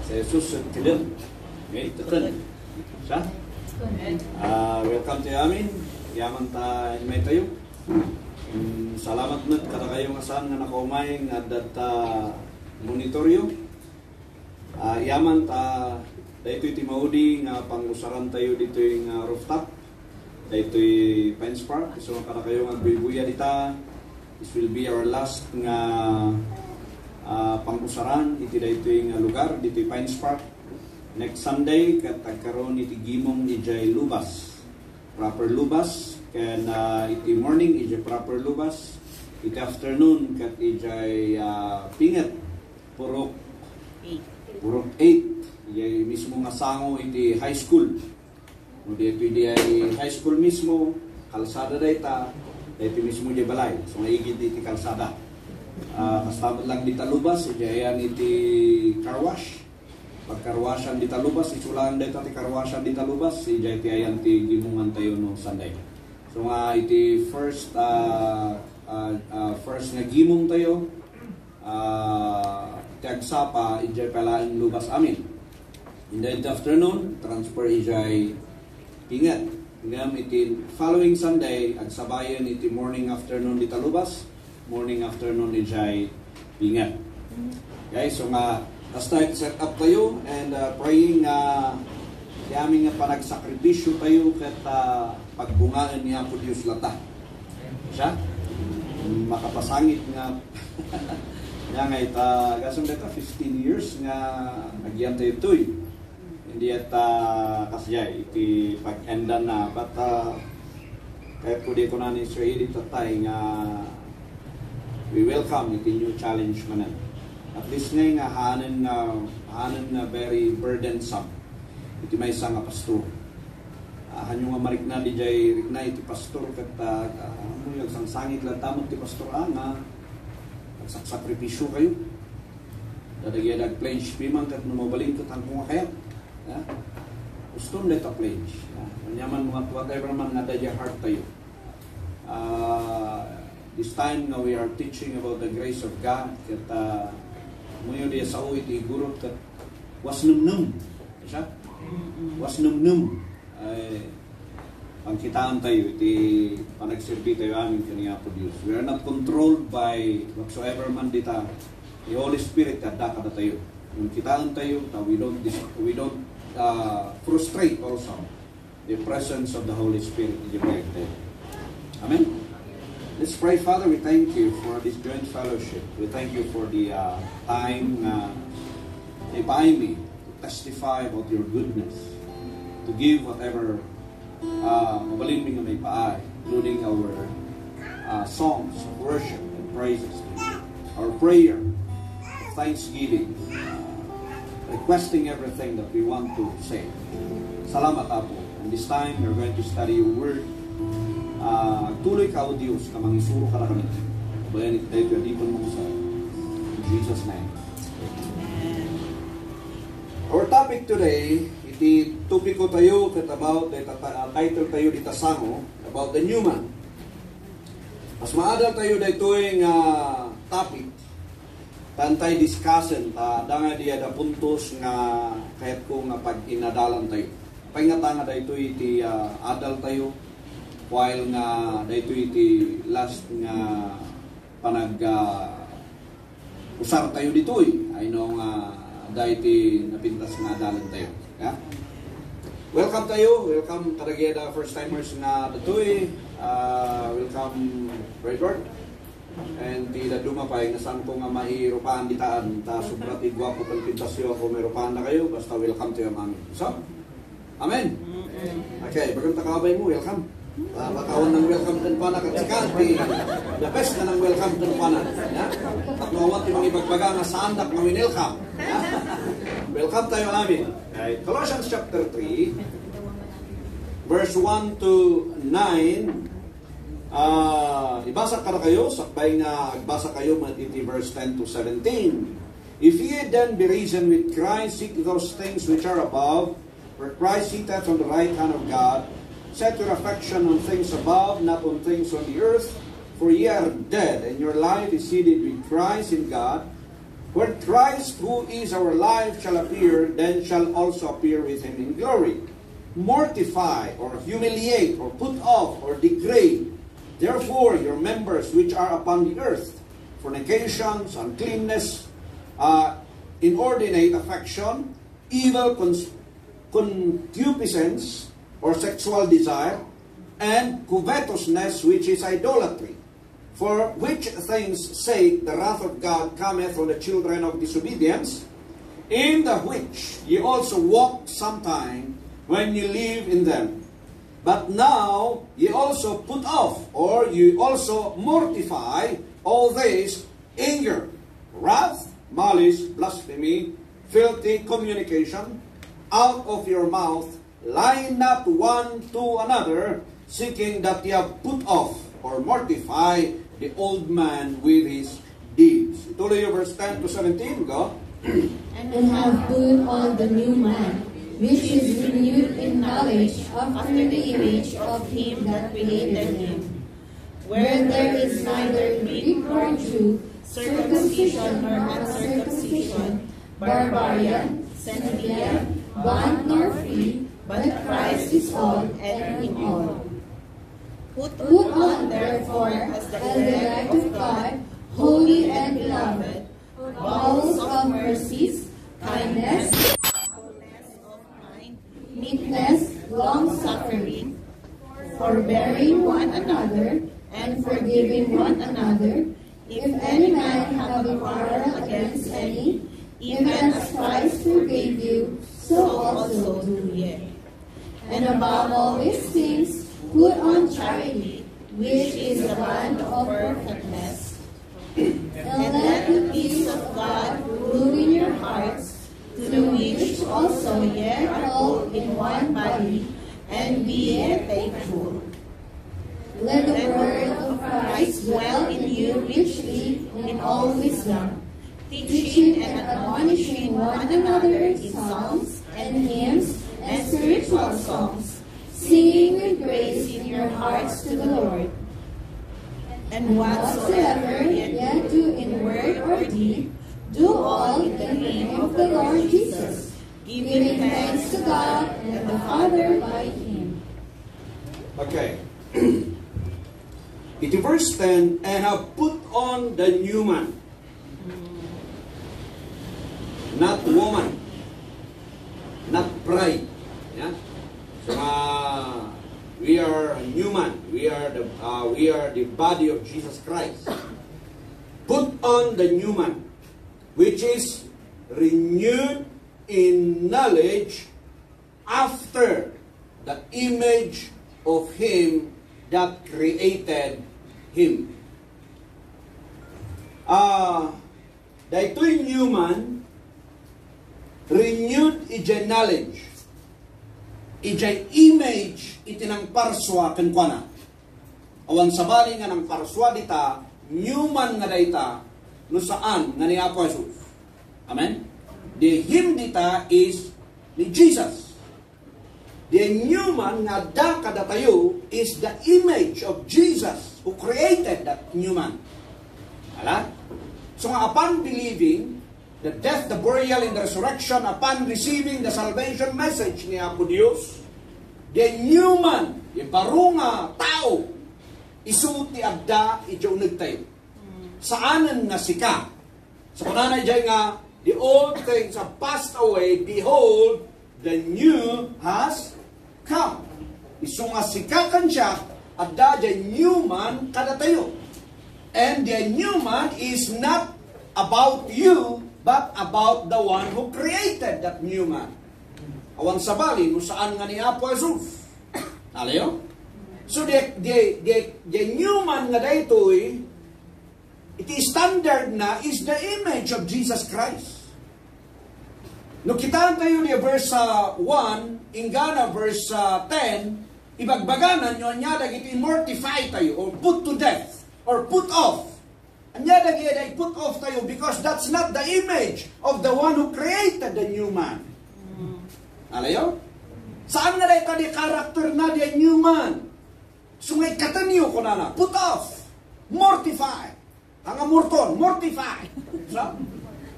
Sa Jesus at Tilim. Okay, tatan. Siya? Welcome to amin. Yaman ta may tayo. Salamat na kada kayo nga saan nga nakaumay nga data monitoryo. Yaman ta dito iti maudi nga pangusaran tayo dito yung rooftop. Dito yung Pines Park. So kada kayo nga buya dita. This will be our last nga pangusaran iti dito yung lugar dito yung Pines Park. Next Sunday katagkaroon iti gimong ijay lubas. Proper lubas. Kan iti morning ijay proper lubas. Iti afternoon kat ijay pinget. Purok 8. Ijay mismo nga sango iti high school. Dito iti high school mismo. Kalsada dayta. Dito mismo ijay balay. So maigid iti kalsada. Kastamat lang dita lubas. Ijay yan iti car wash. Pagkarwasan di talubas, isulaan dito ti karwasan di talubas, si Jai ti ayan ti gimungan tayo no Sunday. So nga iti first nga gimong tayo, ti agsapa ijay palaing lubas amin. In the afternoon, transfer ijay pingat. Ngam iti following Sunday, agsabayan iti morning afternoon di talubas, morning afternoon ijay pingat. Okay, so nga start set up tayo and praying aming panagsakripisyo tayo kat pagbungaan niya po Diyos lata. Siya? Makapasangit nga nga ita gasong dito 15 years nga nagyan tayo ito'y. Hindi at kasya iti pag-endan na but kahit po di ko na ni Sir Edith tatay nga we welcome iti new challenge manan. At least ngayon nga hanan nga very burdensome. Iti may isa nga pastor. Hanyo nga marik na di jay rikna iti pastor kat yung sangsangit lang tamot ti pastor nga nagsakripisyo kayo. Dadagyan nag-pledge pimang kat numabalin kat ang mga kayat. Gusto nito pledge. Kanyaman mga whatever man nga dadya heart tayo. This time nga we are teaching about the grace of God kat ngayon dia sa uwi iti gurot kat was num siya? Was num ay pangkitaan tayo iti panagserbi tayo amin kaniya po Diyos. We are not controlled by whatsoever man dita the Holy Spirit kada kada tayo. Yung kitaan tayo we don't frustrate also the presence of the Holy Spirit in your life. Amen. Let's pray. Father, we thank you for this joint fellowship. We thank you for the time by me to testify about your goodness, to give whatever mabalin nga may paay, including our songs of worship and praises, our prayer of thanksgiving, requesting everything that we want to say. Salamat Apo. And this time, we're going to study your word. Tuloy ka o Diyos na mangisuro ka na kami. Bayan ito tayo kadipon mo sa in Jesus' name. Our topic today, iti topiko tayo kat about title tayo dita sango about the new man. Mas maadal tayo dito yung topic tantay discussion danga diya da puntos nga kahit ko nga pag inadalan tayo. Pangata nga dito iti adal tayo while nga dito iti last nga usar tayo dito I know nga dito napintas nga dalan tayo. Yeah? Welcome tayo, welcome kadageda first timers nga dito welcome Redward and ti daduma pa nga saan ko nga mairupahan ditaan ta subrat igwapo kang pintasyo ako mayrupahan na kayo basta welcome tayo mami. So, amen. Okay, bagong takabay mo, welcome. Makawan ng welcome din pa na katsikan the best na ng welcome din pa na at mawat yung mga ibagbaga nga saan dak mawinelcome welcome tayo amin. Okay. Colossians chapter 3 verse 1 to 9 ibasa ka na kayo sakbay nga agbasa kayo matiti verse 10 to 17. If ye then be risen with Christ, seek those things which are above, where Christ sitteth on the right hand of God. Set your affection on things above, not on things on the earth. For ye are dead, and your life is hidden with Christ in God. When Christ, who is our life, shall appear, then shall also appear with him in glory. Mortify, or humiliate, or put off, or degrade, therefore, your members which are upon the earth, fornications, uncleanness, inordinate affection, evil concupiscence, or sexual desire, and covetousness, which is idolatry. For which things' sake the wrath of God cometh on the children of disobedience, in the which ye also walked sometime when ye live in them. But now ye also put off, or ye also mortify all this: anger, wrath, malice, blasphemy, filthy communication. Out of your mouth lie not one to another, seeking that ye have put off or mortify the old man with his deeds. Ituloy yung verse 10 to 17, go. And have put on the new man, which is renewed in knowledge after the image of him that created him. Where there is neither Greek nor Jew, circumcision nor uncircumcision, barbarian, Scythian, bond nor free, but Christ is all and in all. Put on therefore as the elect of God, holy and beloved, bowels of mercies, kindness, fullness of mind, meekness, long-suffering, forbearing one another, and forgiving one another. If any man have a quarrel against any, even as Christ forgave you, so also do ye. And above all these things, put on charity, which is the bond of perfectness. And let the peace of God rule in your hearts, to which also ye are called in one body, and be ye thankful. Let the word of Christ dwell in you richly in all wisdom, teaching and admonishing one another in psalms and hymns and spiritual songs, singing with grace in your hearts to the Lord. And whatsoever ye do in word or deed, do all in the name of the Lord Jesus, giving thanks to God and the Father by him. Okay. Iti verse 10, and have put on the new man. Not woman. Not bride. Yeah? So, we are a new man. We are the body of Jesus Christ. Put on the new man, which is renewed in knowledge after the image of him that created him. Daytoy new man, renewed ijay knowledge, ijay image itinang parswa kenkwana. Awan sabali nga ng parswa dita, new man nga dayta, no saan nga ni Apo Jesus. Amen? The him dita is ni Jesus. The new man nga da kada tayo is the image of Jesus who created that new man. Ala? So nga upon believing the death, the burial, and the resurrection, upon receiving the salvation message ni Apo Dios, the new man, yung barunga tao, isuti agda, ijaunag tayo. Saanan nga sika? Sa kunanay dyan nga, the old things have passed away, behold, the new has come. Iso nga sikakan siya, agda dyan new man kada tayo. And the new man is not about you, but about the one who created that new man. Awan sabali, no saan nga ni Apo Jesus. Alayo? So, the new man nga daytoy, iti standard na is the image of Jesus Christ. No kitaan tayo ni verse 1, ingana verse 10, ibagbaganan nyo anya dagiti mortify tayo, or put to death, or put off. Anya dagiti put off tayo, because that's not the image of the one who created the new man. Alayo? Saan nga dahil tadi karakter na di new man? Sungay kataniyo ko na put off, mortify. Ang amurton, mortify. So,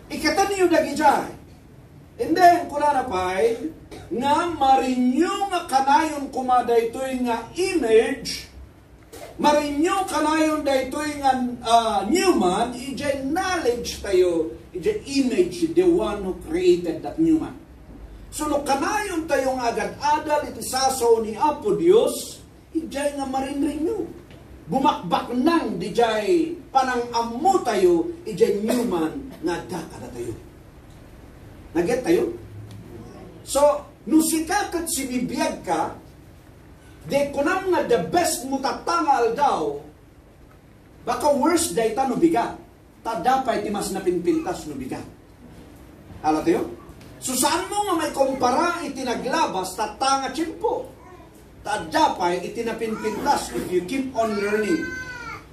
Ikatan niyo dagijay. And then, kuna na pa'y, nga marinyo nga kanayon kumada ito'y nga image, marinyo kanayon da ito'y nga new man, ijay knowledge tayo, ijay image, the one who created that new man. So, no kanayon tayo nga agad-adal, iti saso ni Apo Diyos, ijay nga marinrin nyo. Bumakbak nang dijay panang ammo tayo, ijay new man nga dakada tayo. Naget tayo? So, nusikakat si bibiyag ka, de kunam nga the best mo tatangal daw, baka worse day ta no bigat. Tadapay ti mas napinpintas no bigat. Hala tayo? So, saan mo nga may kumpara itinaglabas, tatanga tsimpo. Tadapay itinapinpintas if you keep on learning.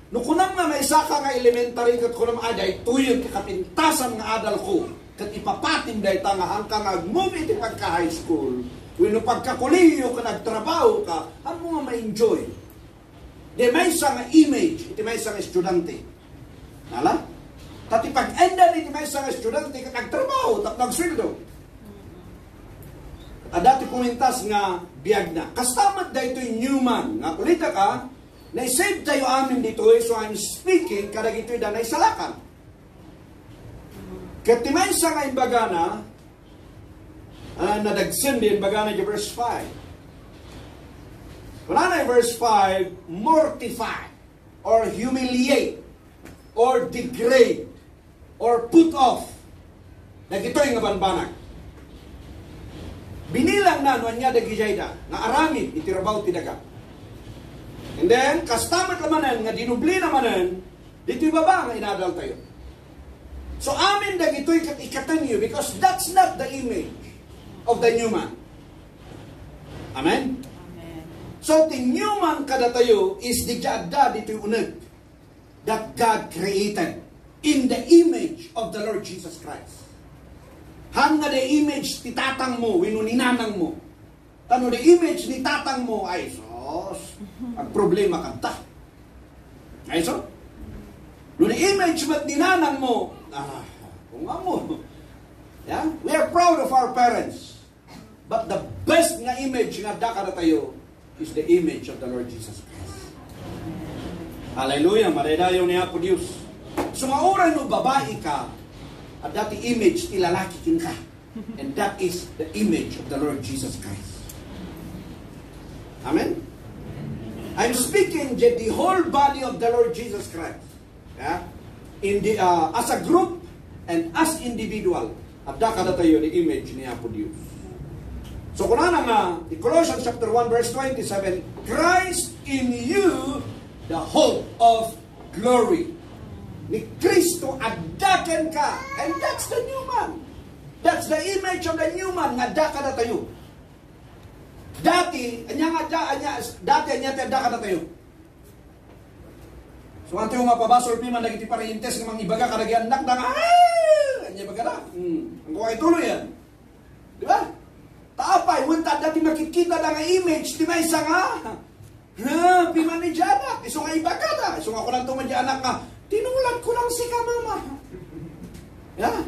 No kunam nga may isa ka nga elementary kat kunam aday, tuyod kapintasan nga adal ko. Kat ipapatim dahi ta nga hangka nag-move iti pagka-high school. When pagka-kuliyo ka nagtrabaho ka, ano mo nga ma-enjoy? Di may isa nga image, iti may isa nga estudyante. Nala? Tati pag-endan iti may isa nga estudyante ka nagtrabaho, tap nagsweldo. At dati pumintas nga biyag na. Kastamat da ito'y new man. Nga kulita ka, na-save tayo amin dito so I'm speaking, kadag ito'y da naisalakan. Katimay sa nga imbaga na, nadagsin din imbaga na di verse 5. Kung na verse 5, mortify, or humiliate, or degrade, or put off. Nagito'y nga banbanag. Binilang na nuan niya dagijayda, nga aramid, itirabaw tinaga. And then, kastamat lamanan, nga dinubli namanan, dito'y baba nga inadal tayo. So, amin dag ito'y ikatan niyo because that's not the image of the new man. Amen? Amen. So, the new man kada tayo is the jada dito'y unag that God created in the image of the Lord Jesus Christ. Hanga the image ni tatang mo, winuninanang mo. Tano the image ni tatang mo, ay sos, ang problema kanta. Ay so? No the image mat ninanang mo, kung mo. Yeah? We are proud of our parents. But the best nga image nga daka na tayo is the image of the Lord Jesus Christ. Hallelujah, maradayo ni Apo Diyos. So nga oray no babae ka, at dati image ilalaki kin ka. And that is the image of the Lord Jesus Christ. Amen? I'm speaking the whole body of the Lord Jesus Christ. Yeah? In the, as a group and as individual, at daka na tayo the image ni Apo Diyos. So kung na nga, in Colossians chapter 1 verse 27, Christ in you, the hope of glory. Ni Kristo addaken ka. And that's the new man. That's the image of the new man. Adda ka na tayo. Dati, anya adda ka na tayo. So, ang tayo nga pabasol piman, nagiti pariintes ng mga ibaga, karagyan anak na nga, anya baga na. Ang kuha ituloy yan. Di ba? Taapay, wanta dati makikita na nga image, di ba isa nga? Piman ni Janak, iso nga ibaga na. Iso nga ko lang tumadya anak nga, tinulan ko lang si ka, mama. Yeah.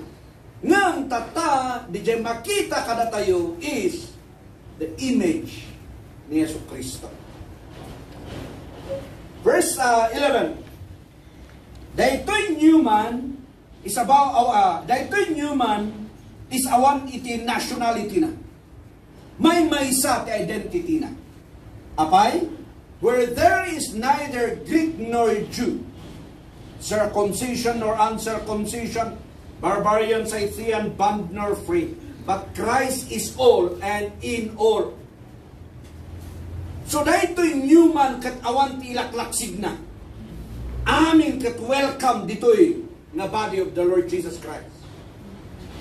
Ngang tata, di dyan makita kada tayo is the image ni Yesu Kristo. Verse 11. Daytoy new man is about, daytoy new man is awan iti nationality na. May maysa ti identity na. Apay, where there is neither Greek nor Jew, circumcision nor uncircumcision, barbarian, Scythian, bond nor free, but Christ is all and in all. So daytoy new man kat awan ti ilaklaksig na. Amin kat welcome ditoy nga body of the Lord Jesus Christ.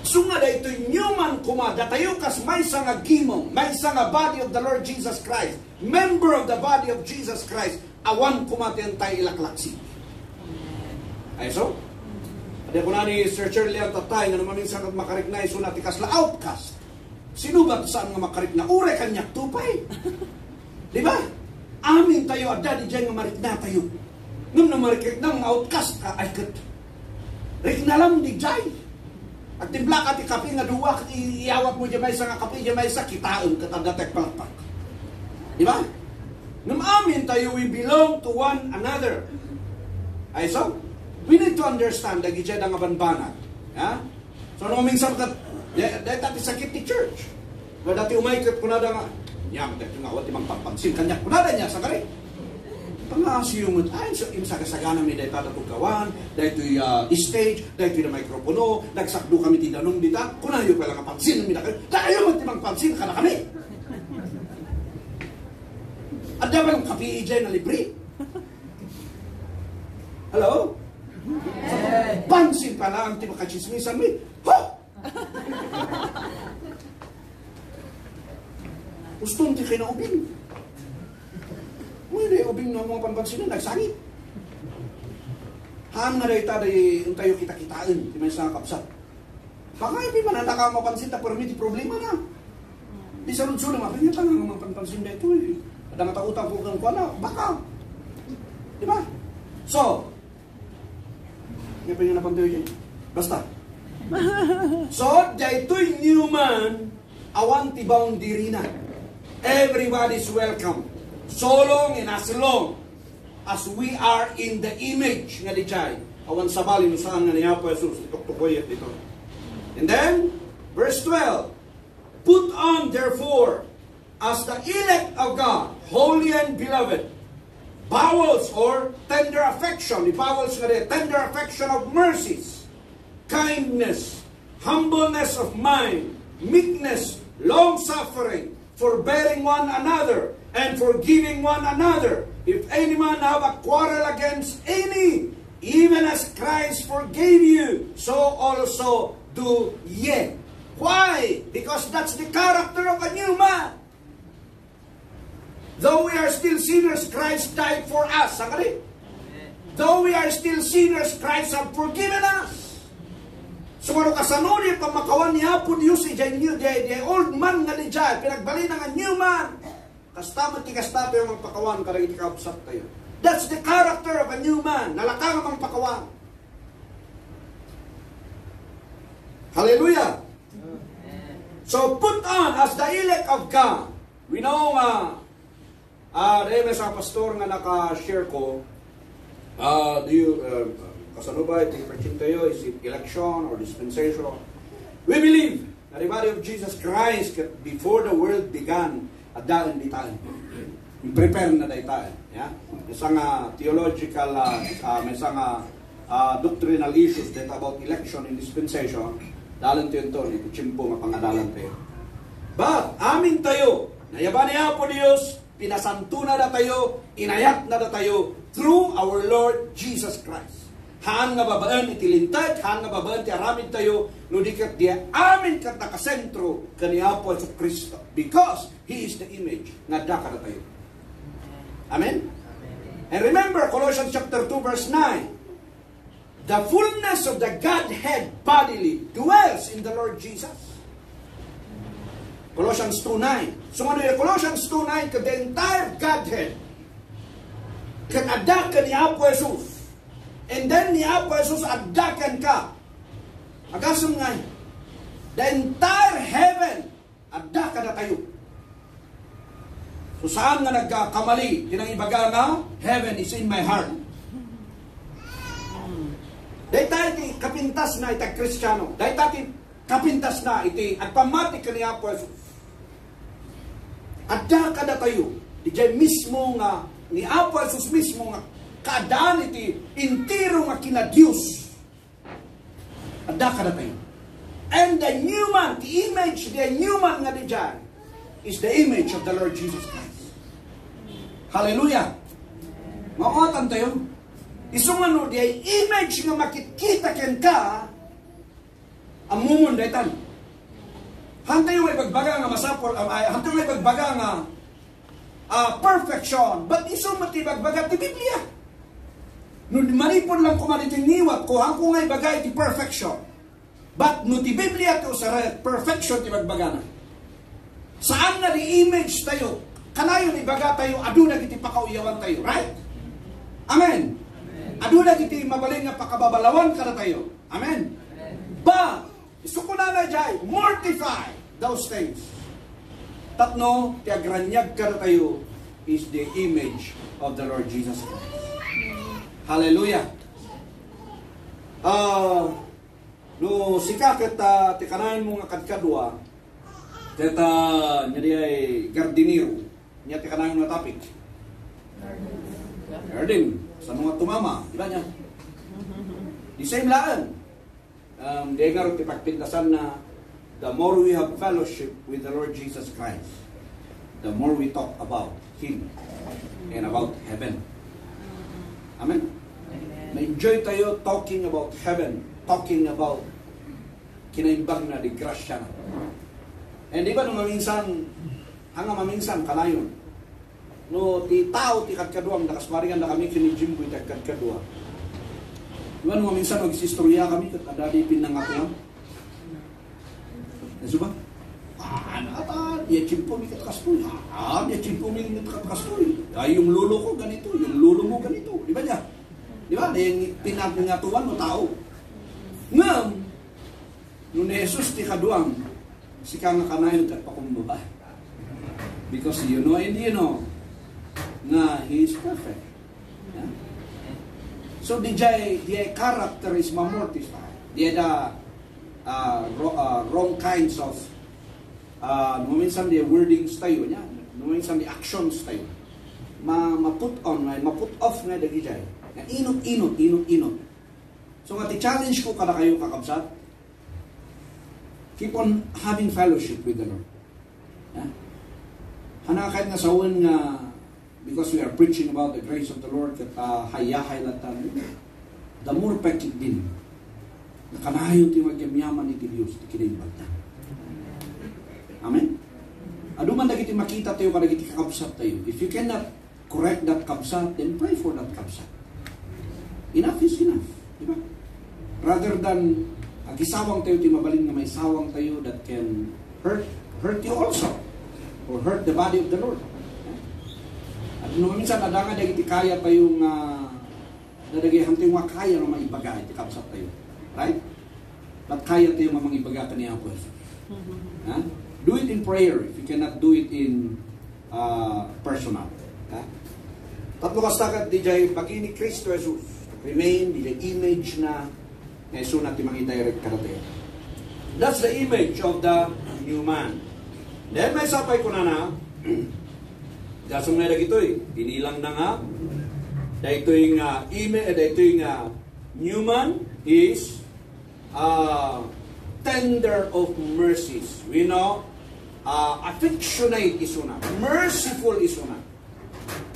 So nga daytoy new man kuma datayo kas may sa nga gimong, may sa nga body of the Lord Jesus Christ, member of the body of Jesus Christ, awan kuma tay ilaklaksig. Ay so? Ada ko na ni Sir Shirley ang tatay nga naman minsan makarecognize so natin kasla outcast. Sino ba saan nga makarecognize? Ure kanyak tupay. Di ba? Amin tayo adda di dyan nga marikna tayo. Ngam na marikna nga outcast ka ay kat. Riknalam di dyan. At timbla ka ti kape nga duwa, iawat mo dyan sa nga kape, dyan sa kitaon, katadatek palakpak. Di ba? Nung amin tayo, we belong to one another. Ay so, we need to understand dagi dyan ang abanbanat. Ha? So, nung minsan ka, dahil dati sakit ni church. Dati umaykot ko na da nga, niyam, dahil nga, wati magpapansin kanya, kunada niya sa kari. Pangasiyumot, ay, so, imsa kasagana mi dahil tatatugawan, dahil ito'y stage, dahil ito'y na mikropono, nagsakdo kami tinanong dita, kunayo pa lang kapansin, dahil magtimang pansin ka na kami. At dapat ang kapi dyan na libre. Hello? Yes. Pansin pala ang timakachismisan mi. Ha! Gustong di kayo na ubing. Hindi, ubing na mga panpansin na, nagsangit. Haan nga rin tayo tayo kita-kitaan, di may sa kapsat. Baka hindi man na mapansin na pero may problema na. Di sa lunso na, mapinita nga mga panpansin na ito eh. Ada nga tautang po kang kuwana, baka. Di ba? So, nga pa yung napantayo dyan. Basta. So, dahito'y new man, awan tibang dirina. Everybody's welcome. So long and as long as we are in the image nga di jay. Awan sabali no saan nga niya po Jesus. Tuktukoyet dito. And then, verse 12. Put on therefore as the elect of God, holy and beloved, bowels or tender affection. The bowels nga di, tender affection of mercies, kindness, humbleness of mind, meekness, long-suffering, forbearing one another, and forgiving one another. If any man have a quarrel against any, even as Christ forgave you, so also do ye. Why? Because that's the character of a new man. Though we are still sinners, Christ died for us. Sakali? Though we are still sinners, Christ has forgiven us. So kung kasanuni, pamakawan niya po Diyos, the old man nga ni Jai, pinagbali ng a new man. Kasta matikas tayo ang pakawan, karang itikapsat tayo. That's the character of a new man. Nalakang ang pakawan. Hallelujah! So put on as the elect of God. We know sa pastor nga naka-share ko, kasanubay, tingin tayo, is it election or dispensation? We believe that the body of Jesus Christ, before the world began, at daan di tayo. Prepare na dahi tayo. Yeah? Isang theological, isang doctrinal issues that about election and dispensation, dalan tayo ito, ito chimpo, mapangadalan tayo. But, amin tayo, nayaban niya po Diyos, pinasanto na tayo, inayat na tayo, through our Lord Jesus Christ. Haan nga babaan itilintad, haan nga babaan ti aramid tayo, no dikat dia amin kat nakasentro kaniya po sa Kristo. Because He is the image nga daka na tayo. Amen? And remember, Colossians chapter 2 verse 9, the fullness of the Godhead bodily dwells in the Lord Jesus. Colossians 2:9. So ano yung Colossians 2:9, the entire Godhead kan ada kaniya po Jesus. And then ni Apo Jesus adakan ka. Agasam nga. The entire heaven adaka na tayo. So saan nga nagkakamali? Tinang ibaga nga, heaven is in my heart. Dahil tayo kapintas na itag Kristiyano. Dahil tayo kapintas na iti agpamati ka ni Apo Jesus. Adaka na tayo. Diyan mismo nga, ni Apo Jesus mismo nga, kadaan iti intiro nga kina Diyos. Adaka na tayo. And the new man, the image, the new man nga di dyan, is the image of the Lord Jesus Christ. Hallelujah! Makuatan tayo. Isong ano, the image nga makikita ken ka, ang mumundaytan. Hantay may pagbaga nga masapol, hantay may pagbaga nga perfection, but isong matibagbaga ti Biblia. Nung manipon lang kumanitiniwat ko, hangko ngay bagay ti perfection. But no ti Biblia to sa perfection ti magbaga na. Saan na di image tayo? Kanayon ibaga tayo, aduna kiti pakauyawan tayo. Right? Amen? Aduna kiti mabaling nga pakababalawan ka na tayo. Amen? But, Isuko na jay, mortify those things. Tatno, ti agranyag ka na tayo is the image of the Lord Jesus Christ. Hallelujah. No sika kita ti kanayon mo nga kadkadwa, kita nyadi ay gardinero, nya ti kanayon nga topic. Garden sa mga tumama, di ba niya? Di same laan. Di nga rin pagpintasan na the more we have fellowship with the Lord Jesus Christ, the more we talk about Him and about heaven. Amen? Na-enjoy tayo talking about heaven, talking about kinaimbang na di grasya na. And di ba nung maminsan, hanga maminsan kanayon, no, ti tao ti kadkaduang nakasmaringan na kami kinijim ko ti kadkadua. Di ba nung maminsan nagsistorya kami kat adadi pinangakuan? Naso ba? Dia cimpo mi katkastoy. Dia cimpo mi katkastoy. Yung lulo ko ganito, yung lulo mo ganito. Di ba niya? Di ba? Yung pinagngatuan mo tao. Ngam, nung Jesus ti kaduang, sika nga kanayon kat pakumbaba. Because you know and you know, na He is perfect. Yeah? So the character is mamortified. The wrong kinds of minsan the wordings tayo niya, minsan the actions tayo. Ma-put on, ma-put off na the dijay. Inot. So nga ti-challenge ko kada kayo kakabsat, keep on having fellowship with the Lord. Yeah? Hanakad nga sawan nga, because we are preaching about the grace of the Lord, kat hayahay latan, the more pekit din, nakanayon ti magyamyaman iti Diyos, ti kinimbagtan. Amen? Aduman dagiti makita tayo, kadagiti kakabsat tayo. If you cannot correct that kabsat, then pray for that kabsat. Enough is enough. Diba? Rather than agisawang tayo, ti mabalin nga may sawang tayo that can hurt you also, or hurt the body of the Lord. At nung minsan, nadanga dagiti kaya tayong nadagihang tayong makaya na maibaga, iti kabsat tayo. Right? But kaya tayo mamang-ibaga ka niya po. Do it in prayer if you cannot do it in personal. Tatlo kastakat di jay pagi ni Kristo Jesus remain di jay image na Jesus natin mangi-direct karate. That's the image of the new man. Then may sapay ko na dasong na dagito binilang na nga dahito yung new man is tender of mercies. We know affectionate is una, merciful is una.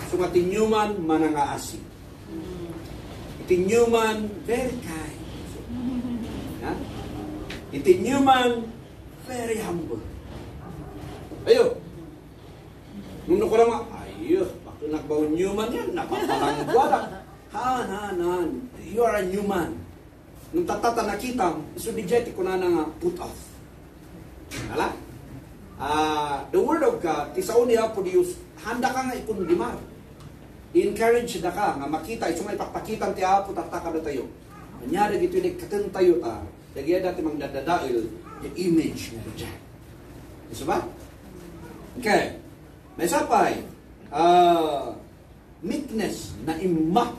So nga tinyuman manangaasi. Itinyuman very kind. Itinyuman very humble. Ayo. Nung nakulang ayo, bakit nagbaw nyuman yan? Napapalangguala. Han. You are a new man. Nung tatata nakita, iso di jeti ko na nga put off. Hala? The word of God, tisaon niya po Diyos, handa ka nga ikundimar. I-encourage na ka, nga makita, iso nga ipakpakitan ti apo, tataka na tayo. Kanyari gito yung katin tayo ta, nagya dati mang dadadail, yung image nga dyan. Iso ba? Okay. May sapay, meekness na imma.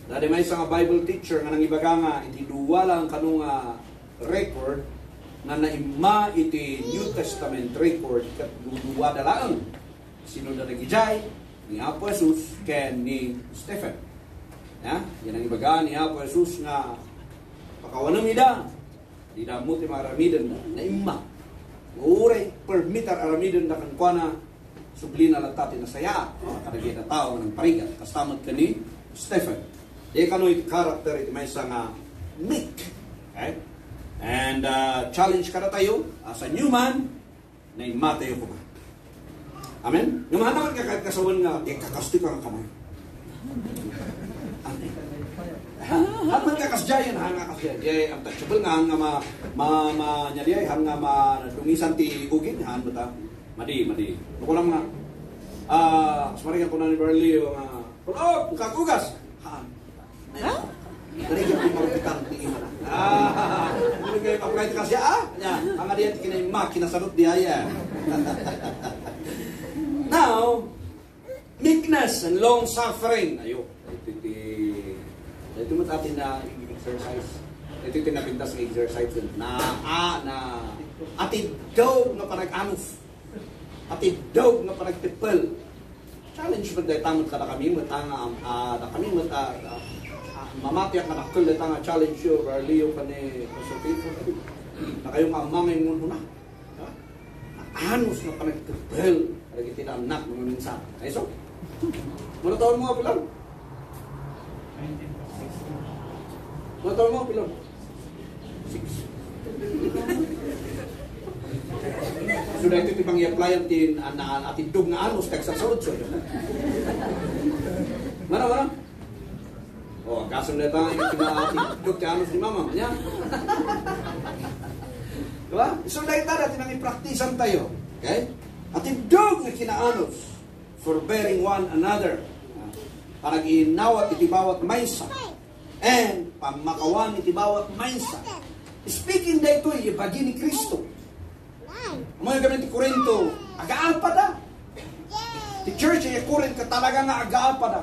Dati may isang Bible teacher nga nangibaga nga iti duwalang kanong record na naimma iti New Testament record kat duwa dalaan. Sino na nagijay? Ni Apo Jesus ken ni Stephen. Yan ang ibaga ni Apo Jesus nga pakawanam ida. Di damo ti maramidan na imma. Uray permitar aramidan na kankwana sublina latatin na saya. Kadagay na tao ng parigat. Kastamot ka ni Stephen. Di kano'y character iti may isang meek. Okay? And challenge ka na tayo as a new man na imatayo ko ba. Amen? Yung naman ka kasawan nga, di kakasti ka nga kamay. Amen? Haman ka kasjayan, hanga kasjayan. Di ang touchable nga, hanga nyari ay, hanga dungisan ti ugin, hanga ta. Madi. Nuko lang nga, kasmarigan ko na ni Berlio, kakugas. Dari yung marupitan, tingin mo na. Hindi kayo kapagay ka siya, ang adiyan kinay makina sanot di aya. Now, meekness and long suffering. Ayo, ito mo atin na exercise. Ito tinapintas ng exercise na atidog nga panag-anus. Atidog nga panag-tipel. Challenge mo dahil tamot ka na kami, mamatiyak na nakul dahil nga challenge yun, Arleo ka ni consultation. Na kayong amamay mo na. Anus nga panag-tipel. Lagi tidak anak mga minsan. Ay so, muna taon mo pilang? Muna taon mo pilang? 6. Sudah itu tipang i-apply ang atidog na anus kag sa sulod. Mana? Oh, kasong na tayo atidog ka anus ni mama. Nya? Diba? So dahil natin ang ipraktisan tayo. Okay? Atidog na kinaanos, forbearing one another, parang inawat itibawat maysa, and pamakawan itibawat maysa. Speaking dito, ibagi ni Kristo. Mga gamit ni Korinto, agaapa da. The church ay Korint ka talaga nga agaapa da.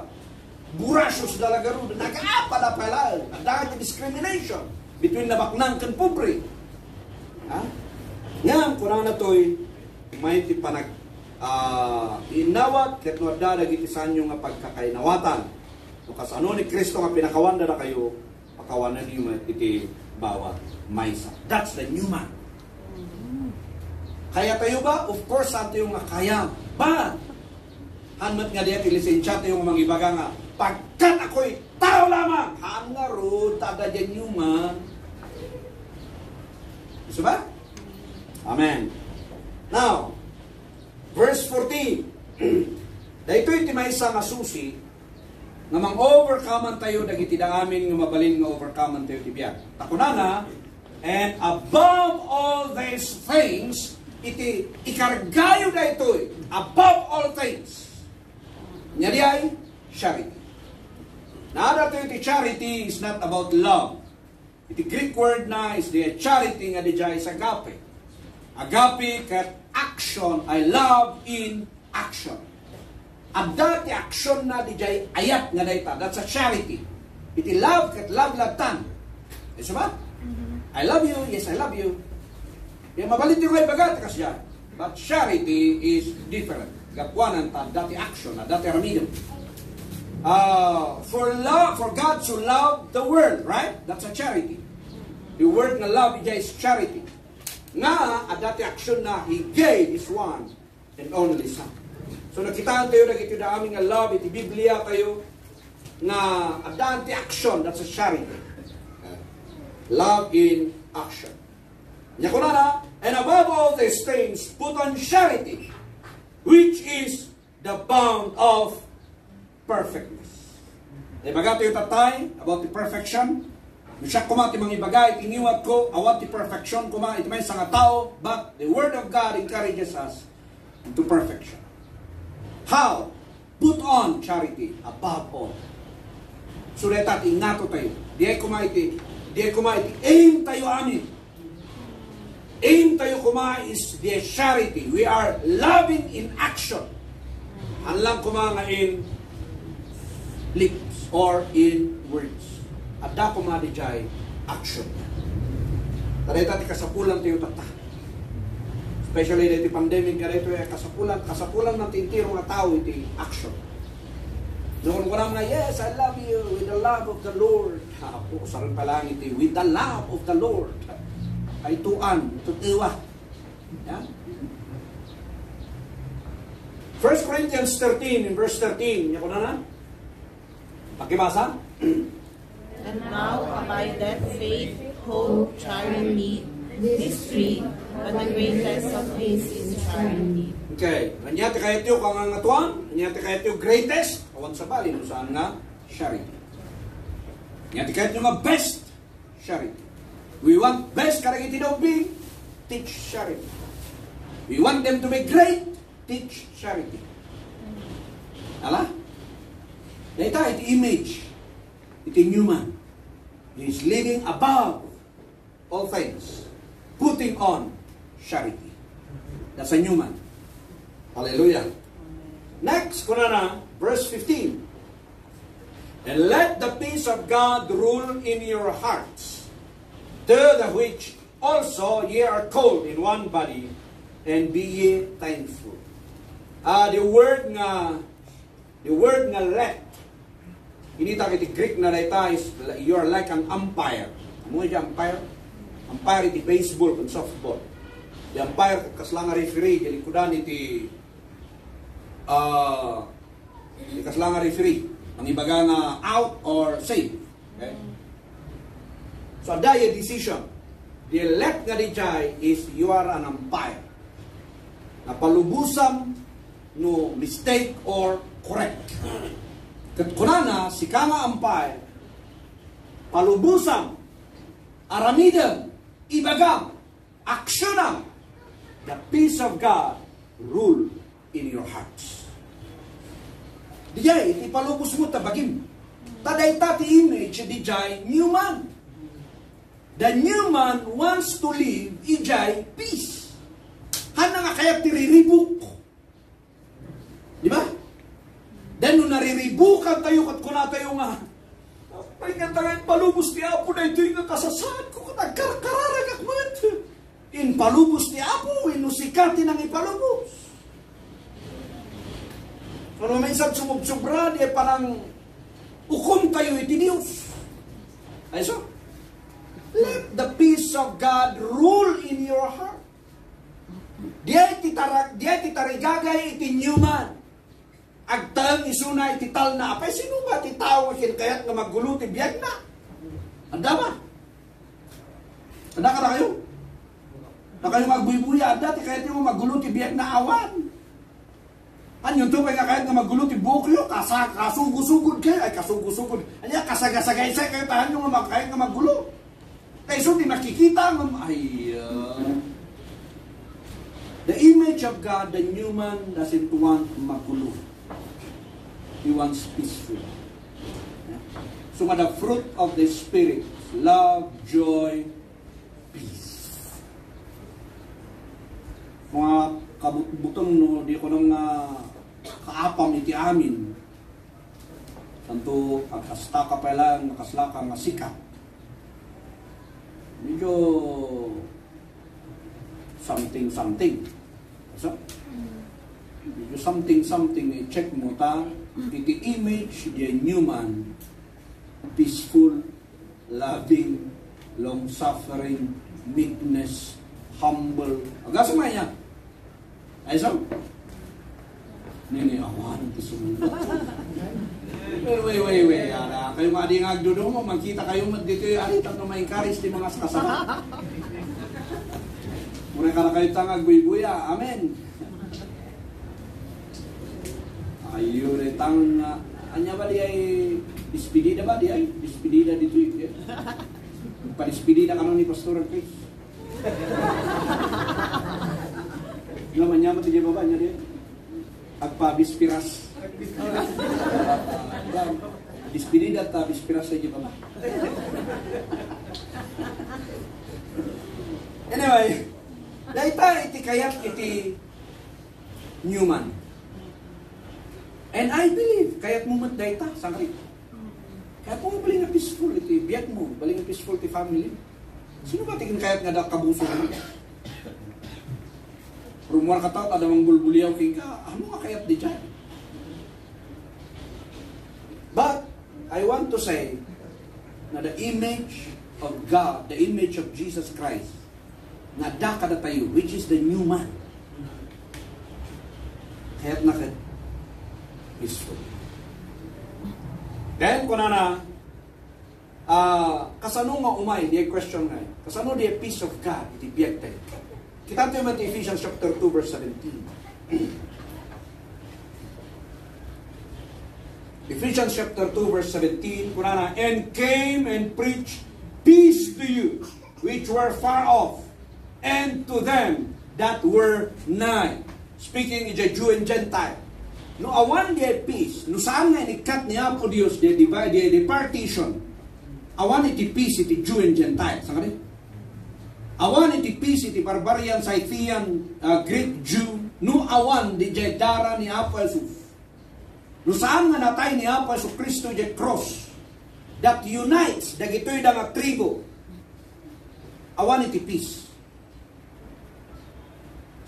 Burasyos dalaga ro, nagaapa da pala. Nagdagat discrimination between nabaknang kan pobre. Ngam, kurang na to'y may ti panag inawat ket no dadag iti sanyo nga pagkakainawatan. No kasano ni Kristo nga pinakawanda na kayo, pakawanan niyo iti bawat maysa. That's the new man. Kaya tayo ba? Of course, sa tayo nga kaya. But, hanmat nga diya, lisensya tayo nga mangibaga nga, pagkat ako'y tao lamang, haan nga ro, tada dyan new man. Gusto ba? Amen. Now, verse 14. Dahito iti maysa nga susi, nga mang-overcome tayo, dagiti da amin nga mabalin nga overcome tayo tibiyag. Takunana, and above all these things, iti ikargayo da ito, above all things. Nyadi ay, charity. Naada to iti charity is not about love. Iti Greek word na is the charity nga di jay is agape. Agape kat action, I love in action. Adda ti action na di jay ayat nga dayta. That's a charity. Iti love kat love latan. Yes ba? I love you, yes I love you. Yung mabalit yung ay bagat kasya. But charity is different. Gapwanan ta dati action na dati ramido. For God to love the world, right? That's a charity. The word na love is charity. Nga, dati action na He gave His one and only Son. So nakitaan tayo na ito na aming love, iti Biblia tayo na dati action, that's a charity. Love in action. Nyakunana, and above all these things, put on charity, which is the bound of perfectness. Ibaga tayo tatay about the perfection. Siya kumati mga ibagay, iniwat ko, awat the perfection, iti may sa nga tao, but the Word of God encourages us into perfection. How? Put on charity above all. So letat, ingato tayo. Di kumaiti, aim tayo amin. Aim tayo is the charity. We are loving in action. Anlang nga in lips or in words. At da kumadi jay action. Tarita ti kasapulan tayo tata. Especially dito pandemic karito kasapulan ng tintiro nga tao iti action. Noon ko na yes, I love you with the love of the Lord. Ako sa rin palang iti with the love of the Lord. Ay tuan, tutiwa. Yeah? 1 Corinthians 13 in verse 13. Yan ko na. Pakibasa. And now abideth faith, hope, charity, these three, but the greatest of these is charity. Okay. Anyati kahit yung kangangatuan, anyati kahit yung greatest, awan sa bali, saan nga? Charity. Anyati kahit yung nga best, charity. We want best karagiti daw be, teach charity. We want them to be great, teach charity. Ala? Dahita, iti image. Iti human. He's living above all things, putting on charity. That's a new man. Hallelujah. Next, kunana, verse 15. And let the peace of God rule in your hearts, to the which also ye are called in one body, and be ye thankful. The word nga let, inita kiti Greek na data is you are like an umpire. Ano yung umpire? Umpire iti baseball and softball. The umpire kaslang referee, jadi kudan iti kaslang referee. Ang ibaga nga out or save. Okay? So ada yung decision. The let nga dijay is you are an umpire. Napalubusan no mistake or correct. Kat kunana, si kama umpire, palubusan, aramidam, ibagam, aksyonan, the peace of God rule in your hearts. Dijay, ipalubos mo tabagim. Taday tati image, dijay, new man. The new man wants to live, ijay, peace. Hana nga kaya tiriribuk. Di ba? Then nung nariribukan tayo, kat kuna tayo nga, ay nga tayo, palubos ni Apo na ito yung kasasaan ko, nagkararagak mo ito. In palubos ni Apo, inusikati ng ipalubos. Kung minsan sumubsobra, di parang ukom tayo iti Diyos. Ay so, let the peace of God rule in your heart. Diya titarigagay iti new man. Agtang isuna iti tal na apay. Sino ba titaw kayat nga maggulo ti biyag na? Anda ba? Anda ka na kayo? Na kayo magbuy-buya, anda ti kayat yung maggulo ti biyag na awan. Anyo to nga kahit nga magulo ti bukyo, kasugusugod kayo, ay kasugusugod. Anya kasagasagay sa kayo tahan nyo nga kahit nga magulo. Kaya so di nakikita nga, the image of God, the new man doesn't want magulo. He wants peaceful. So the fruit of the Spirit, love, joy, peace. Mga kabutong no, di ko nang kaapam iti amin. Santo agkasta ka pala nakaslaka nga sikat. Medyo something. So, medyo something i-check mo ta. Iti image, the new man, peaceful, loving, long-suffering, meekness, humble. Agasama niya. Ay so? Nini, awan ang tisunod. Wait. Kayo nga di nga agdudo mo, magkita kayo dito yung alitan na ma-encourage di mga kasama. Muna ka na kayo tangag buy-buya. Amen. Ayun, tang, anya ba di ay dispedida ba di ay? Dispedida dito yun. Pa-dispedida ka ni Pastor Chris. Naman niya mati di ba niya di? Agpa-bispiras. Dispedida ta bispiras sa di ba? Anyway, daita iti kayat iti new man. And I believe, kaya't mo mat daita, sangkit. Kaya kung baling nga peaceful, iti biyag mo, baling nga peaceful ti family. Sino ba tingin kaya't nga da kabuso mo? Rumor ka tao, adamang bulbuliyaw king ka, ano nga kaya't di dyan? But, I want to say, na the image of God, the image of Jesus Christ, na da kada tayo, which is the new man. Kaya't na peaceful. Then, kung na kasano nga umay, di question nga, kasano di peace of God, iti biyag tayo. Kita tayo man Ephesians chapter 2 verse 17. Ephesians chapter 2 verse 17, kung na, and came and preached peace to you, which were far off, and to them that were nigh. Speaking in the Jew and Gentile. No awan di peace. No saan nga inikat niya po Diyos, di partition. awan iti peace iti Jew and Gentile. Saan ka rin? Awan iti peace iti barbarian, Scythian, Greek Jew, no awan di jay dara ni Apo Jesus. No saan nga natay ni Apo Jesus Kristo jay cross that unites dagitoy da nga trigo. Awan iti peace.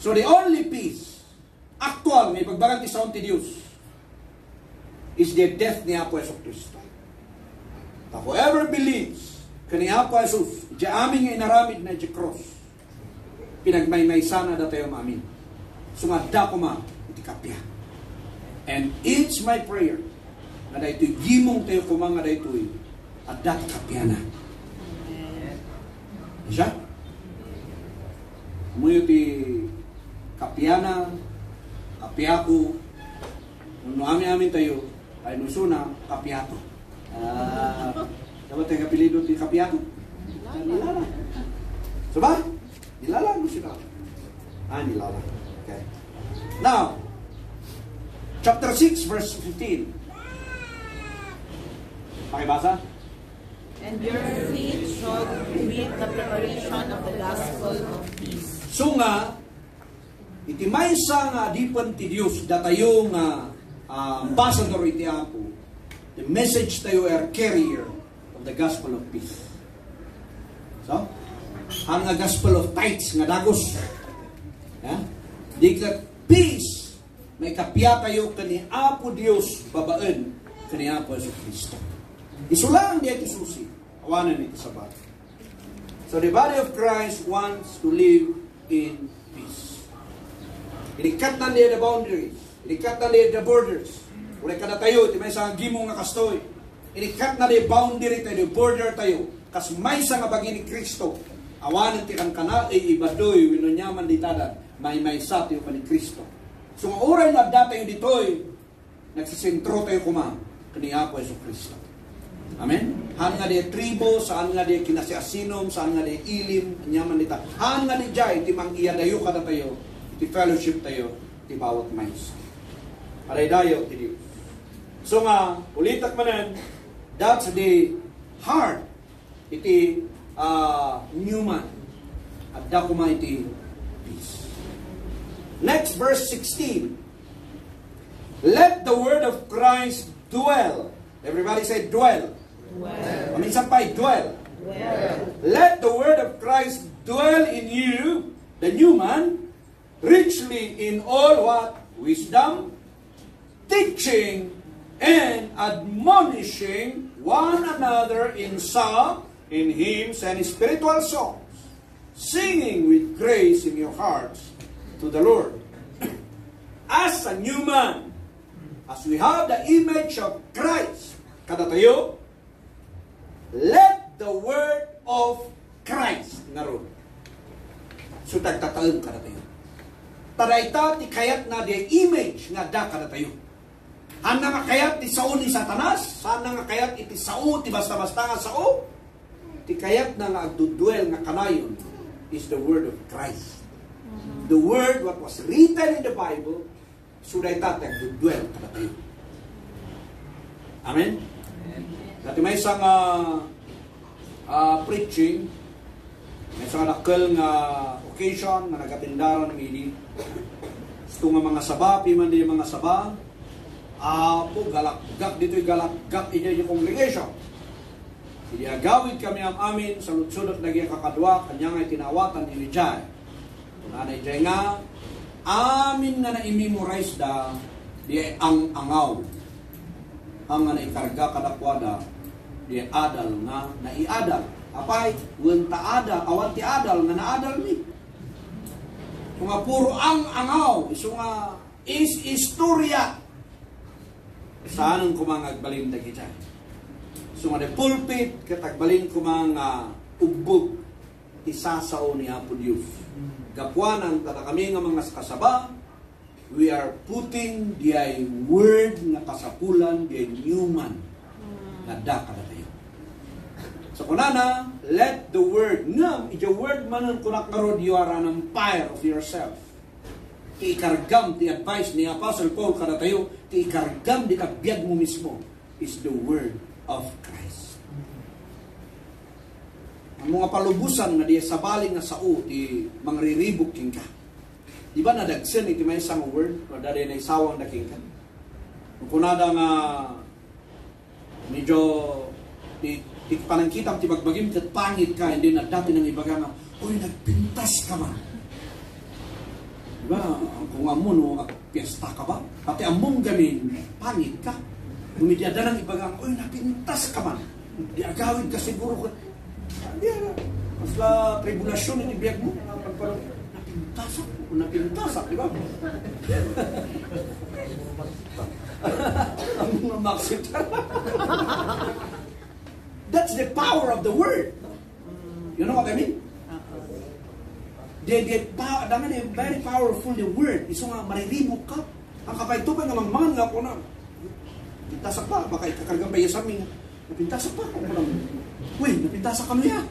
So the only peace actual may pagbagang ti saon ti Dios is the death ni Apo Jesus Kristo. Whoever believes kani Apo Jesus, di aming inaramid na di cross, pinagmaymaysana da tayo maamin. Sumadda ko ma, iti kapya. And it's my prayer na da ito'y gimong tayo kumanga da ito'y at dati kapya na. Siya? Umuyo ti kapya na, kapya ko, kung amin tayo, ay nusuna, kapya to. Dapat tayo kapilido ti kapyato. Nilala. So ba? Nilala mo sila. Nilala. Okay. Now, chapter 6, verse 15. Pakibasa? And your feet shod with the preparation of the gospel of peace. So nga, iti maysa nga dipan ti Dios datayo nga ambassador iti Apo. The message tayo are carrier of the gospel of peace. So, ang gospel of tithes nga dagos. Di ka peace, may kapya tayo kani Apo Dios babaan kani Apo Jesus Kristo. Isulang di iti susi. Awanan iti sabat. So the body of Christ wants to live in peace. Inikat na niya the boundaries. Inikat na niya the borders. Ulay ka na tayo, iti may isang gimong nga kastoy. Inikat na di boundary tayo, di border tayo. Kas may isang abagi ni Kristo. Awanan ti kang kana, ibadoy, winonyaman di tadan. May sa tayo pa ni Kristo. So ang oray na abda tayo ditoy, nagsisentro tayo kuma, kaniya po Yesu Kristo. Amen? Han nga di tribo, saan nga di kinasiasinom, saan nga di ilim, anyaman di ta. Han nga di jay, iti mang iyadayo ka na tayo, iti fellowship tayo, iti bawat may isa. Aray dayo, iti Diyos. So nga, ulitak manan, that's the heart, iti new man. At da kuma iti peace. Next, verse 16. Let the word of Christ dwell. Everybody say dwell. Dwell. Minsan pa, dwell. Dwell. Let the word of Christ dwell in you, the new man, richly in all what? Wisdom, teaching, and admonishing one another in psalm, in hymns, and spiritual songs, singing with grace in your hearts to the Lord. As a new man, as we have the image of Christ, kada tayo, let the word of Christ naroon. So tagtataon kada tayo. Tadayta ti kayat na the image nga da kada tayo. Hana nga kayat ti sao ni Satanas, hana nga kayat iti sao ti basta-basta nga sao, ti kayat na nga agdudwell nga kanayon is the word of Christ. The word what was written in the Bible, so dayta ti agdudwell kada tayo. Amen? Dati may isang preaching, may isang nakal nga occasion na nagatindaran ng ili. Ito nga mga saba, piman din yung mga saba, po galakgak dito'y galakgak inyo yung congregation. Hindi agawid kami ang amin sa lutsudot na kakadwa, kanya nga'y tinawatan ni Jai. Tunanay Jai nga, amin nga na-immemorize da, di ang angaw. Ang nga naikarga kadakwada, di adal nga naiadal. Apay, wanta adal, awan ti adal nga naadal mi. Kung nga puro ang angaw, iso nga is istorya. Saan ang kumangagbalin da kita? So nga de pulpit, katagbalin kumang ugbog, isasao ni Apo Diyos. Gapuanan, kada kami nga mga kasaba, we are putting the word nga kasapulan, the human, nga da kada tayo. So kunana, let the word, ngam, iti word manan kunak karod, you are an umpire of yourself. Ikargam, ti advice ni Apostle Paul kada tayo, ikargam di kabiyag mo mismo is the word of Christ. ang mga palubusan nga di sabaling nga sao ti mangriribok king ka. Di ba nadagsen iti may isang word o dali na isawang na king ka? Kung kunada nga medyo ti panangkitam ti bagbagim kat pangit ka, hindi na dati nang ibaga nga, uy, nagpintas ka man. Diba? Kung amon o piyesta ka ba? Pati among gamin, pangit ka. Gumidyada ng ibagang, uy, napintas ka man. Di agawid ka siguro ko. Di aga. Masla tribulasyon yung ibiyag mo. Napintasak. Napintasak, di ba? Ang mga maksit. That's the power of the word. You know what I mean? The very powerful the word. Iso nga mariribok ka. Ang kapaytupan nga mangmangan nga po na. Napintasak pa. Baka ikakargang pa sa amin. Napintasak pa. Uy, napintasak ka mo yan.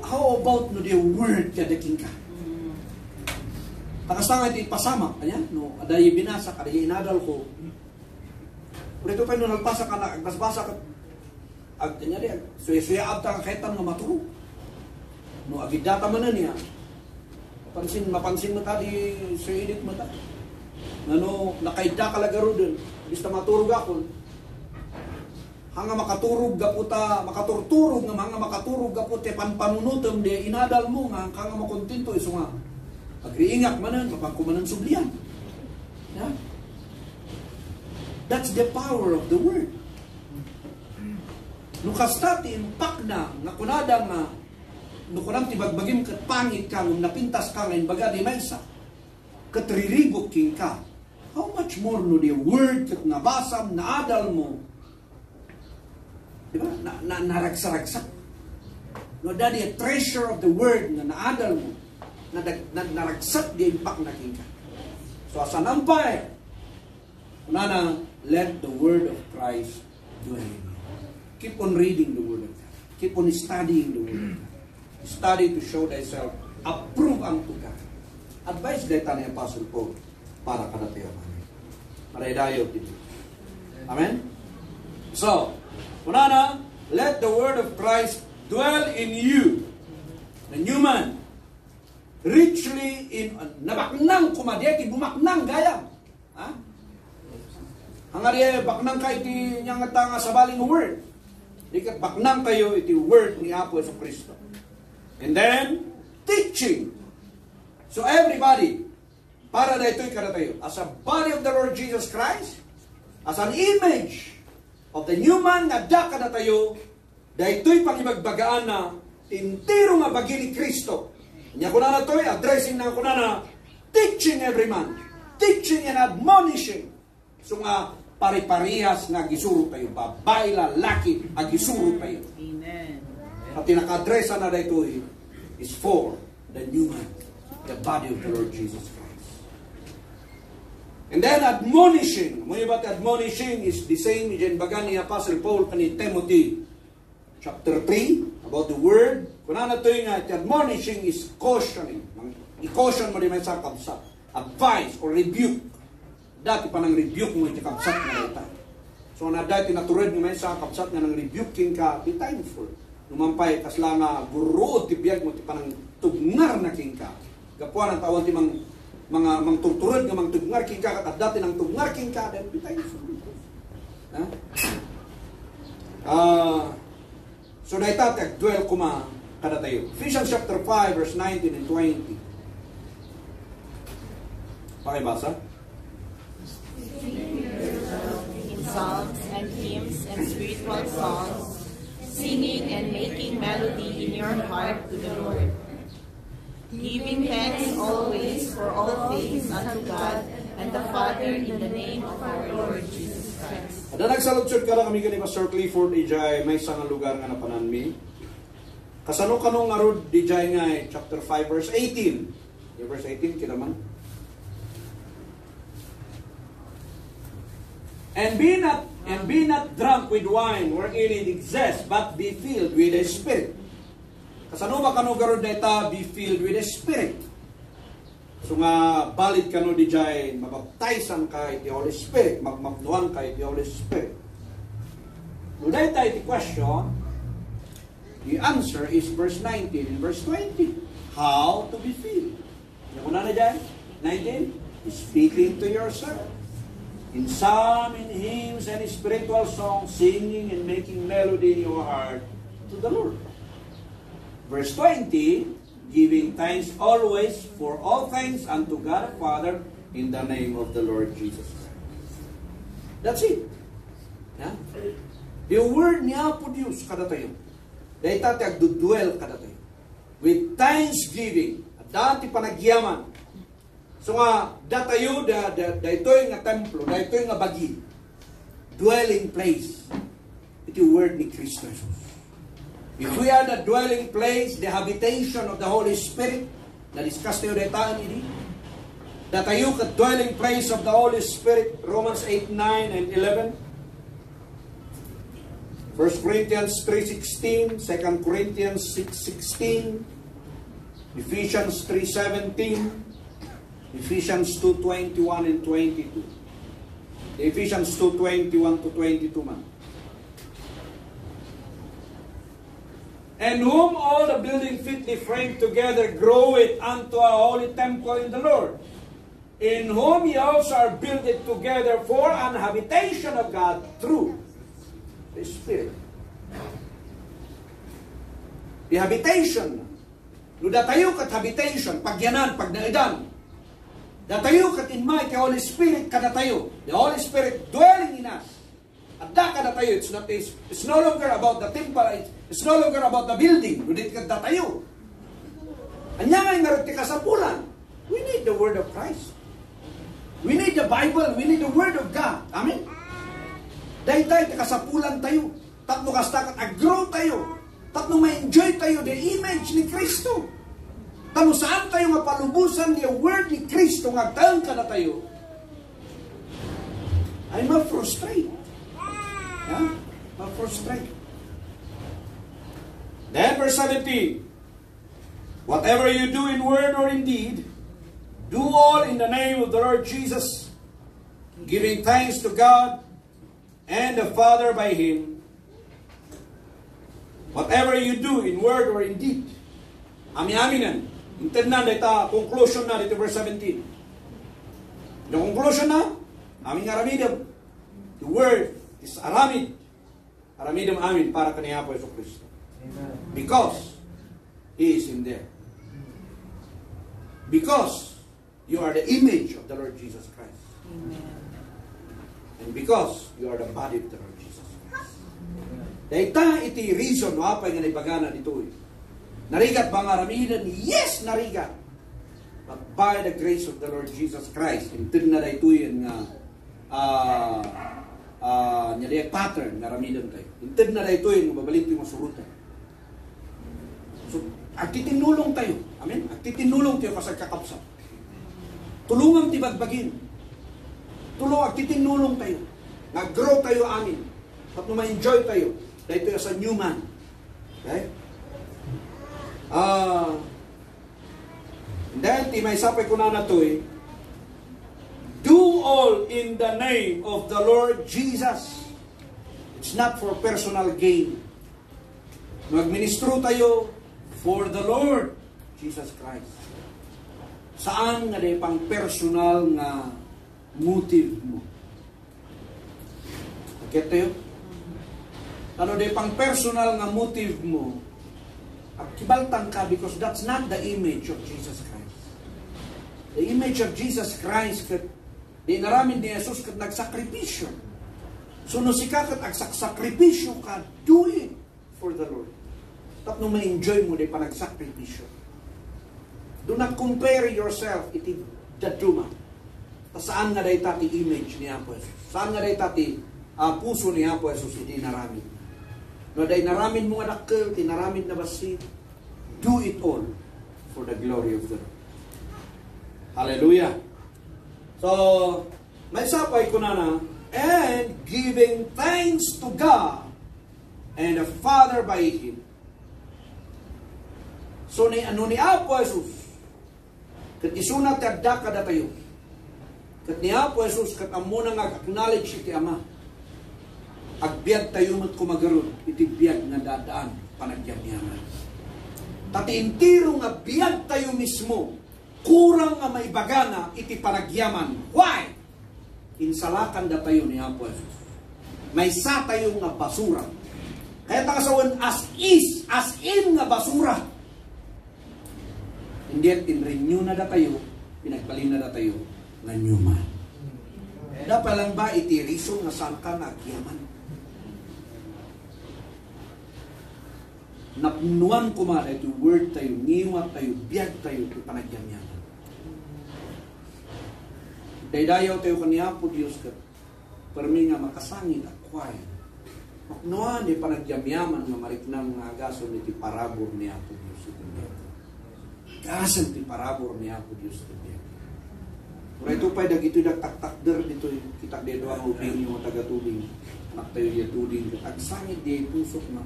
How about no the word kadaking ka? Takastanga iti pasama. Kanya? No, adayi binasa, adayi inadal ko. Ulit pa no nagpasa ka na, nagbasa ka. Kanya rin. Suya-suya abta ka kaitan nga maturo. No, agidata man na niya. Mapansin mo ta di suya edit mo ta. Ano, nakaida ka lagaro dun. Bista maturog ako. Hanga makaturog gaputa, makaturturog nga mga makaturog gaputa panpanunutom de inadal mo nga hanga makontento iso nga. Agriingak manan, mapangkumanan sublian. Yeah? That's the power of the word. Nukastati impak na nga kunada nga nukunang tibagbagim kat pangit ka ng napintas ka ngayon baga di maysa katriribok king ka. How much more no the word kat nabasam na adal mo diba? Naragsa-ragsak. No, daddy, a treasure of the word na naadal mo, naragsak di impact na king ka. So, asan ang pae? Unana, let the word of Christ dwell in you. Keep on reading the word of God. Keep on studying the word of God. Study to show thyself approve unto God. Advice data ni Apostle Paul para kada tayo. Maraydayo dito. Amen? So, unana, let the word of Christ dwell in you. The new man. Richly in nabaknang kumadeti, bumaknang gayam. Ha? Hangari baknang ka iti niyang nga sabaling word. Dikat baknang kayo iti word ni Apo sa Kristo. And then, teaching. So everybody, para na ito'y kada tayo, as a body of the Lord Jesus Christ, as an image of the new man nga daka na tayo, dahito'y pangibagbagaan na tintiro nga bagi ni Kristo. Nya ko na to'y addressing na ko na teaching every man. Teaching and admonishing. So nga pari-parihas nga gisuro tayo. Babae, lalaki, agisuro tayo. Amen. At tinaka-addressa na dahito'y is for the new man. The body of the Lord Jesus Christ. And then admonishing. Muna ba admonishing is the same in bagan ni Apostle Paul kani Timothy chapter 3 about the word. Kuna na ito yung admonishing is cautioning. I-caution mo din may sa kabsat. Advice or rebuke. Dati pa nang rebuke mo iti kabsat na ita. So na dati naturid mo may sa kabsat nga nang rebuking ka, be thankful. Numampay kasla nga guru ti biyag mo ti pa nang tugnar na king ka. Gapuan ang tawon ti mga mangturturod nga mangtugnar king ka kat dati nang tugnar king ka then be thankful. Ha? So dayta dwell kuma kada tayo. Ephesians chapter 5 verse 19 and 20. Pakibasa. In psalms and hymns and spiritual songs, singing and making melody in your heart to the Lord, giving thanks always for all things unto God and the Father in the name of our Lord Jesus Christ. Ada nagsaludsod ka kami kani Pastor Clifford ijay may isang lugar nga napananmi. Kasano kanong arod dijay nga chapter 5 verse 18. Yung verse 18 kita man. And be not drunk with wine wherein it exists, but be filled with the Spirit. Kasano ba kano garod data be filled with the Spirit? So nga valid kano dijay mabaptizan ka iti Holy Spirit, magmamnuan ka iti Holy Spirit. Nuday tayo iti question, The answer is verse 19 and verse 20. How to be filled. Yung una na dyan, 19, speaking to yourself. In psalm, in hymns, and spiritual songs, singing and making melody in your heart to the Lord. Verse 20, giving thanks always for all things unto God the Father in the name of the Lord Jesus Christ. That's it. Yeah? The word niya po Diyos kada tayo. Dahil tati agdudwell kada tayo. With thanksgiving. Dati panagyaman. So nga, datayo, dahitoy nga templo, dahitoy nga bagi. Dwelling place. Ito yung word ni Kristo Jesus. If we are the dwelling place, the habitation of the Holy Spirit, na-discuss tayo daytaan ini, datayo ka dwelling place of the Holy Spirit, Romans 8, 9, and 11. 1 Corinthians 3:16, 2 Corinthians 6:16, Ephesians 3:17, Ephesians 2:21 and 22. Ephesians 2:21 to 22 man. And whom all the building fitly framed together groweth unto a holy temple in the Lord, in whom ye also are builded together for an habitation of God through the Spirit. The habitation. No datayo kat habitation, pagyanan, pagnaidan. Datayo kat inmay kay Holy Spirit kadatayo. The Holy Spirit dwelling in us. At da kadatayo, it's no longer about the temple, it's no longer about the building. Nudit kadatayo. Anya nga nga rin kasapulan. We need the Word of Christ. We need the Bible. We need the Word of God. Amen? Dahil tayo, kasapulan tayo. Tatlo kastakat,ag-grow tayo. Tatlo ma-enjoy tayo the image ni Kristo. Tamo saan tayo nga palubusan niya word ni Kristo nga taon ka na tayo. Ay ma-frustrate. Yeah? Ma-frustrate. Then verse 17. Whatever you do in word or in deed, do all in the name of the Lord Jesus, giving thanks to God and the Father by Him. Whatever you do in word or in deed. Ami-aminan. Internan dita conclusion na dito verse 17. The conclusion na, aming aramidam. The word is aramid. Aramidam amin para kaniya po Yesu Kristo. Because He is in there. Because you are the image of the Lord Jesus Christ. Amen. And because you are the body of the Lord Jesus Christ. Dahita iti reason no apay nga naibagana dito. Narigat ba nga ramidan? Yes, narigat. But by the grace of the Lord Jesus Christ, intin na dito yun nga nyari pattern nga ramidan tayo. Intin na dito yun mabalit yung masurutan. So, agtitinulong tayo. Amen? Agtitinulong tayo kasag kakapsat. Tulungang tibagbagin. Agtitinulong tayo. Nag-grow tayo amin. At ma-enjoy tayo. Dahil tayo sa new man. Okay? Dahil may sapay ko na to eh. Do all in the name of the Lord Jesus. It's not for personal gain. Magministro tayo for the Lord Jesus Christ. Saan nga day pang personal nga motive mo? Get tayo? Ano day pang personal nga motive mo? Kibaltang ka because that's not the image of Jesus Christ. The image of Jesus Christ kat di naramin ni Jesus kat nagsakripisyo. So no sika kat agsakripisyo ka, do it for the Lord. Tapno ma-enjoy mo di pa nagsakripisyo. Do not compare yourself iti daduma. Saan nga day tati image ni Apo Jesus? Saan nga day tati puso ni Apo Jesus iti naramin? No day naramin mo nga dakkel, tinaramin na basit. Do it all for the glory of the Lord. Hallelujah. So, may sapay ko na and giving thanks to God and the Father by Him. So, ni Apo Jesus, kat isunat tagda kada tayo. Kat ni Apo Jesus, kat amo nang acknowledge iti Ama. Agbiag tayo mat kumagaron, iti biag nga dadaan. panagyaman. Tati intiro nga biyag tayo mismo, kurang nga maibagana iti panagyaman. Why? Insalakan da tayo ni Apo Jesus. May sa tayo nga basura. Kaya tangasawan as in nga basura. Hindi at in-renew na da tayo, pinagbalin na da tayo, nga new man. Dapat lang ba itiriso nga saan ka nagyaman? Napunuan ko man ito word tayo, ngiwat tayo, biyag tayo, ito panagyaman. Daydayaw tayo kaniya po Diyos ka, parami nga makasangit at quiet. Napunuan di panagyaman nga mariknang nga agason iti parabor niya po Diyos ito niya. Gasan iti parabor niya po Diyos ito niya. Kaya ito pa, dagito nagtaktakder dito, kita dedo ang ubing yung taga-tubing, naktayo yung tubing, agsangit di pusok na,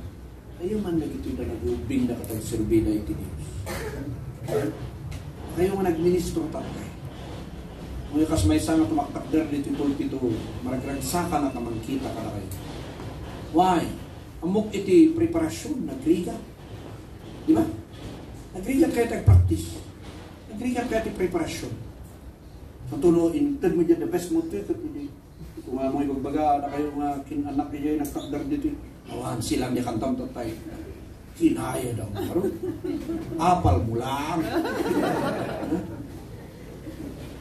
ayaw man dagito na nag-ubing na katang serbi na iti Diyos. Ayaw nga nag-ministro tatay. Ngayon kas may isang tumaktakder dito ito, maragragsaka na kamangkita ka na kayo. Why? Amok iti preparasyon, nagriga. Di ba? Nagriga kayo tag-practice. Nagriga kayo iti preparasyon. Ang tuno, intend mo dyan, the best mo ito. Kung mo ibagbaga na kayo nga kinanak niya, nagtakdar dito. Awan silang niya kantam tatay. Kinaya daw. Apal mo lang.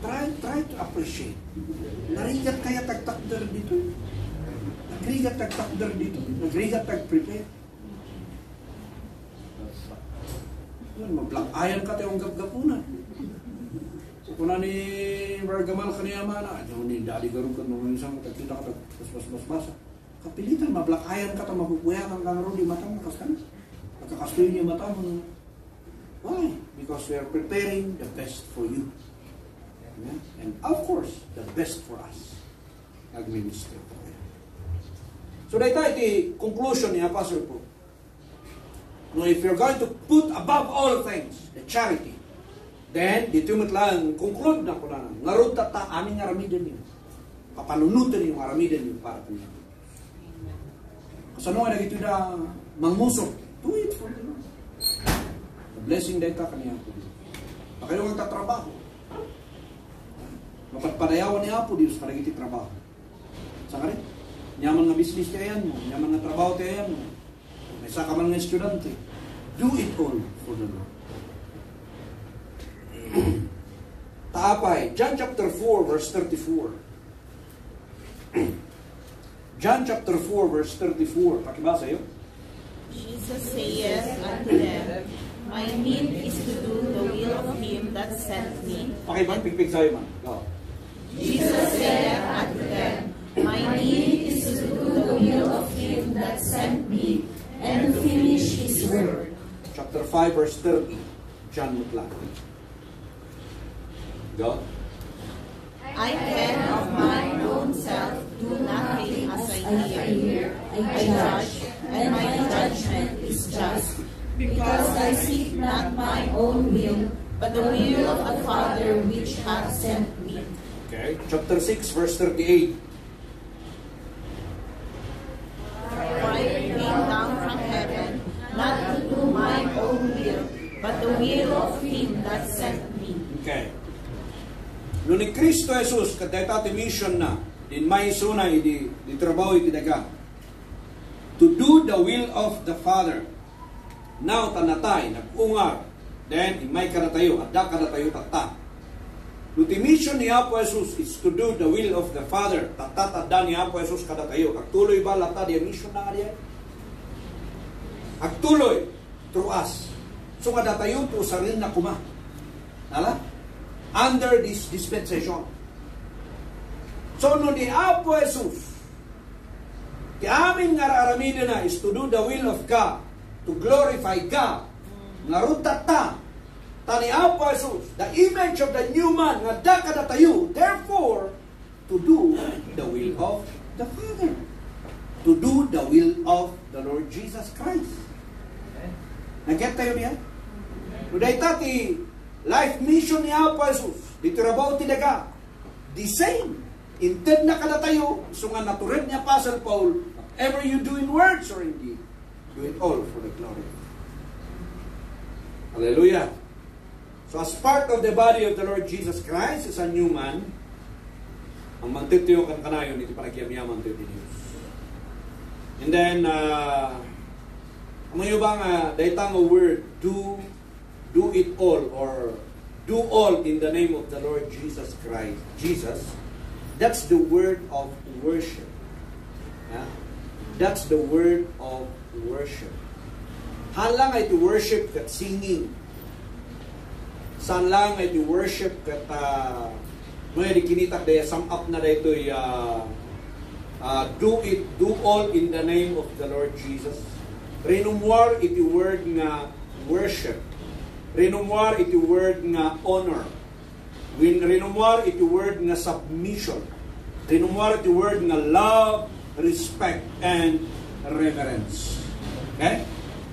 Try to appreciate. Narigat kaya tagtakdar dito. Nagrigat tagtakdar dito. Nagrigat tag-prepare. Mablak-ayan ka tayong gap-gapunan. Kung ni Bargamal kaniya mana, ni Daddy Garong ka nung isang kakita ka bas-bas-basa. Kapilitan, mablakayan ka ta, mapupuyan ang kangaro di mata mo, kaskan. Pagkakastoy niya mata mo. Why? Because we are preparing the best for you. Yeah? And of course, the best for us. Nag-minister po. So dahil iti conclusion ni Apostle Paul. No, if you're going to put above all things, the charity, then, dito yung matlang, conclude na ko na, ngarod tata, aming aramidan niyo. Papanunutan niyo yung aramidan niyo para kanya. Kasano nga nagito na mangmusok, do it for the Lord. The blessing data kanya po. Pakayo ang tatrabaho. Mapagpadayawan ni Apo Diyos para iti trabaho. Sa ka rin? Nyaman nga business niya yan mo, nyaman nga trabaho niya yan mo. May saka man nga estudyante. Do it all for the Lord. Taapay, John chapter 4 verse 34. John chapter 4 verse 34. Pakibasa yun. Jesus saith unto them, My need is to do the will of him that sent me. Pakibang pigpig sa'yo man. Go. Jesus saith unto them, My need is to do the will of him that sent me, and finish his work. Chapter 5 verse 30. John Mutlan. Go. I can of mine own self do nothing as I hear. I judge, and my judgment is just, because I seek not my own will, but the will of the Father which hath sent me. Okay. Chapter 6 verse 38. For I came down from heaven, not to do my own will, but the will of him that sent me. Okay. Noong ni Kristo Jesus, kadayta ti mission na, din may sunay, di trabaho iti daga. To do the will of the Father. Now, tanatay, nag-ungar. Then, imay ka na tayo, adda ka na tayo, tata. Noong ti mission ni Apo Jesus is to do the will of the Father. Tata, adda ni Apo Jesus kada tayo. Agtuloy ba lata di mission na nga diyan? Agtuloy, through us. So, kada tayo, to sarili na kuma. Nala? Under this dispensation. So, no ni Apo Jesus, ti amin nga aramida na is to do the will of God, to glorify God. Ngarutat ta ni Apo Jesus, the image of the new man, nga da kada tayo, therefore, to do the will of the Father. To do the will of the Lord Jesus Christ. Nag-get tayo niya? Uday tati, life mission ni Apo Jesus, dito rabaw tinaga, the same. Inted na kada tayo, so nga natured niya Apostle Paul, whatever you do in words or in deed, Do it all for the glory. Hallelujah. So as part of the body of the Lord Jesus Christ, as a new man, ang mantitiyo kan kanayon, iti panagyaman to Diyos. And then, may bang daytang a word, do it all, or do all in the name of the Lord Jesus Christ. Jesus, that's the word of worship. Yeah? That's the word of worship. Halang ay to worship kat singing. Saan lang ay to worship kat may dikinitak daya sum up na dito do all in the name of the Lord Jesus. Renumwar iti word nga worship. Renumwar iti word nga honor. Renumwar iti word nga submission. Renumwar iti word nga love, respect, and reverence. Okay?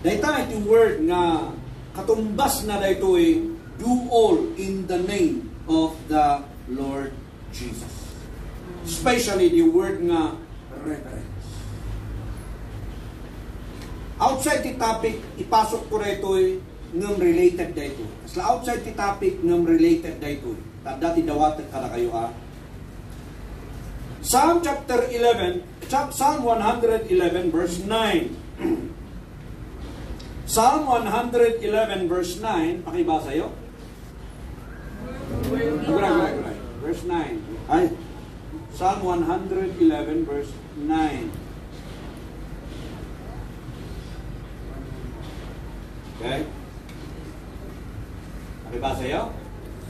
Dayta iti word nga katumbas na dayto do all in the name of the Lord Jesus. Especially the word nga reverence. Outside the topic, ipasok ko rito ngam related dayto. Kasla outside the topic ngam related dayto. Dati dawat kada kayo Psalm chapter 11, Psalm 111 verse 9. Psalm 111 verse 9, pakibasa yo. Verse 9. Ay, Psalm 111 verse 9. Okay? Pakibasa yo.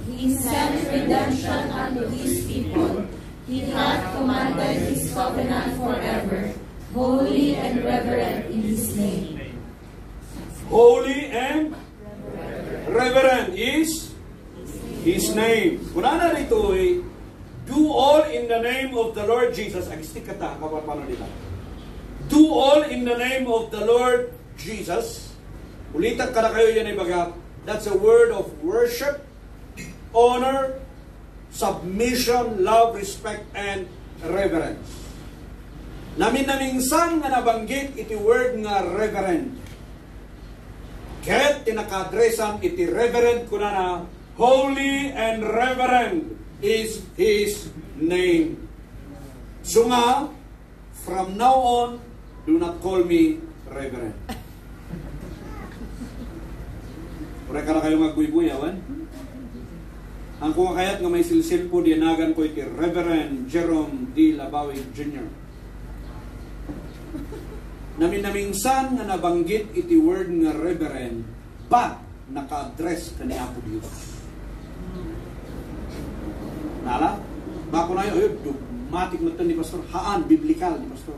He sent redemption unto his people. He hath commanded his covenant forever. Holy and reverent in his name. Holy and reverent is his name. Kuna na dito do all in the name of the Lord Jesus. Agistik kata, kapapano nila. Do all in the name of the Lord Jesus. Ulitan ka na kayo yan baga. That's a word of worship, honor, submission, love, respect, and reverence. Namin-namingsan nga nabanggit iti word nga reverend. Ket tinakadresan iti reverend kuna na holy and reverend is his name. So nga, from now on, do not call me reverend. Pura ka na kayo magbuy-buyawan. Ang kung kayat nga may silsil po, dianagan ko iti Reverend Jerome D. Labawig Jr. Naminamingsan nga nabanggit iti word nga reverend, but naka-address ka ni Apo Diyos. Nala? Bako na yun, dogmatic matan ni Pastor. Haan, biblical ni Pastor.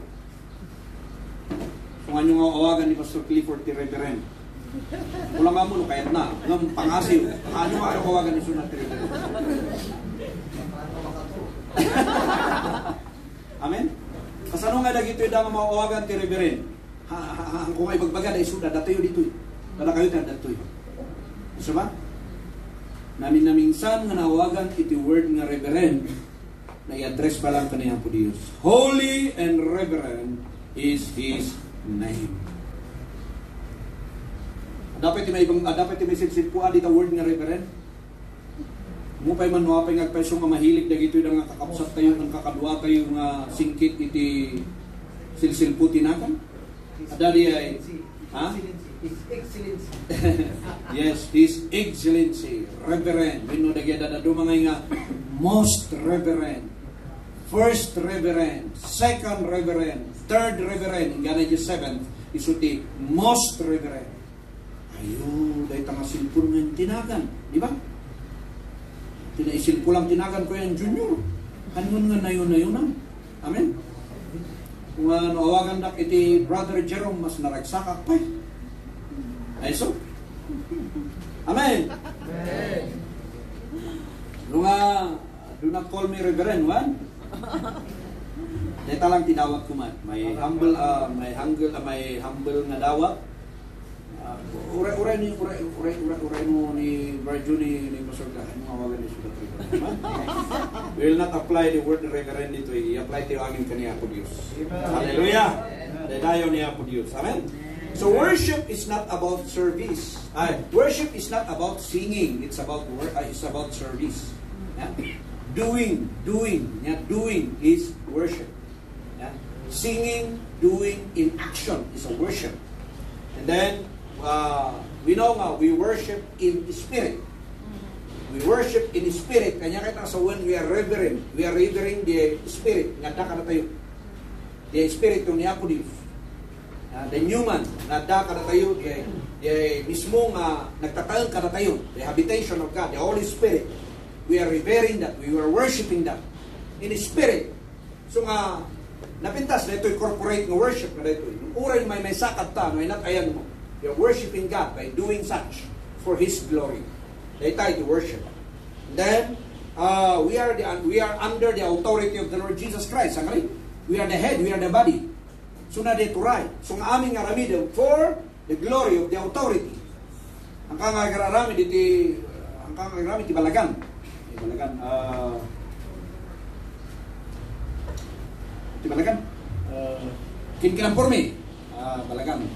Kung ano nga awagan ni Pastor Clifford ti reverend. Wala nga mo, kahit na. Ng pangasiw. Ano nga awagan ni Sunat ti reverend. Amen? Kasano nga dagito yung mga awagan ti reverend. Kung ay bagbaga, dahil suda, datayo dito. Dala kayo tayo datoy. Isa ba? Namin-namingsan nga nawagan iti word nga reverend na i-address pa lang kanina po Diyos. Holy and reverend is his name. Dapat may silsil po dito word nga reverend. Mupay man wapay ngagpaiso nga mahilig dagito yung nga kakapsat tayo ng kakadwa tayo nga singkit iti silsil po tinakan. Adali ay His Excellency. Yes, His Excellency, Reverend. Wino nagyada na dumangay nga Most Reverend, First Reverend, Second Reverend, Third Reverend, nga na 7th, isuti Most Reverend. Ayun, dahil tanga silpon nga yung tinagan. Di ba? Tinaisilpo lang tinagan ko yung junior. Kanyon nga na yun. Amen? Kung awagan na iti Brother Jerome, mas naragsakak pa ay so. Amen. Amen. Do not call me Reverend, one. Dito lang tinawag ko man. May humble nga dawat. Uray mo ni Brother ni Pastor Gah. Ano awagan ni Sudat Reverend? We will not apply the word Reverend dito. I-apply tayo angin kaniya po Diyos. Hallelujah. Dadayo niya po Diyos. Amen. So worship is not about service. Worship is not about singing. It's about service. Yeah? Doing. Yeah? Doing is worship. Yeah? Singing, doing in action is a worship. And then we know we worship in spirit. We worship in spirit. Kanya kita sa when we are revering the spirit. Ngada ka na tayo. The spirit yung niya po din. The human, ngada ka na tayo. The mismong nagtatayong ka na tayo. The habitation of God, the Holy Spirit. We are revering that. We are worshiping that. In spirit. So napintas na ito corporate ng worship na ito. Nung uray may sakad ta, may natayan mo. You're worshiping God by doing such for His glory. They tie to worship. Then we are under the authority of the Lord Jesus Christ. We are the head, we are the body. So na de turay. So nga aming aramid for the glory of the authority. Ang kangagaramid iti balagan. Balagan. Kinkinamporme. Balagan.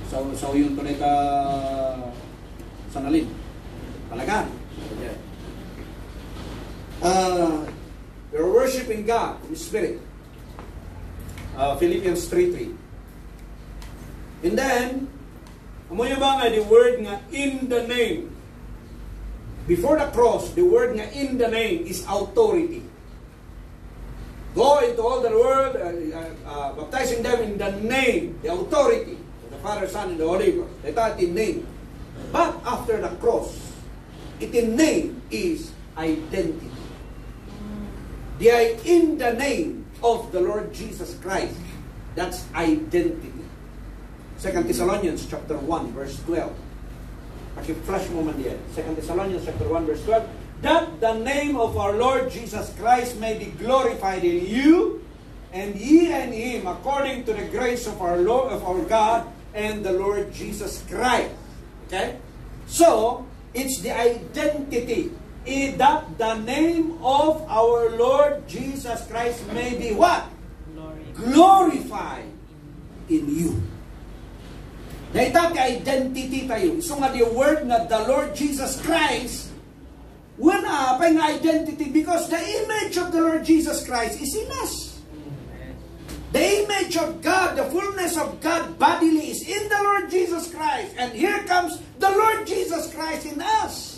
So yung tunay ka sanalin. Balagan. We're worshiping God in Spirit. Philippians 3:3. And then, amoy ba nga the word nga in the name. Before the cross, the word nga in the name is authority. Go into all the world, baptizing them in the name, the authority of the Father, Son, and the Holy Ghost. That in name. But after the cross, in name is identity. In the name of the Lord Jesus Christ. That's identity. 2 Thessalonians chapter 1, verse 12. Paki-flash mo man diyan. 2 Thessalonians chapter 1, verse 12. That the name of our Lord Jesus Christ may be glorified in you, and ye and Him, according to the grace of our Lord, of our God, and the Lord Jesus Christ. Okay? So, it's the identity. That the name of our Lord Jesus Christ may be what? Glorified in you. Naitap ka identity tayo. So nga the word nga the Lord Jesus Christ, wala pa nga identity because the image of the Lord Jesus Christ is in us. The image of God, the fullness of God bodily is in the Lord Jesus Christ. And here comes the Lord Jesus Christ in us.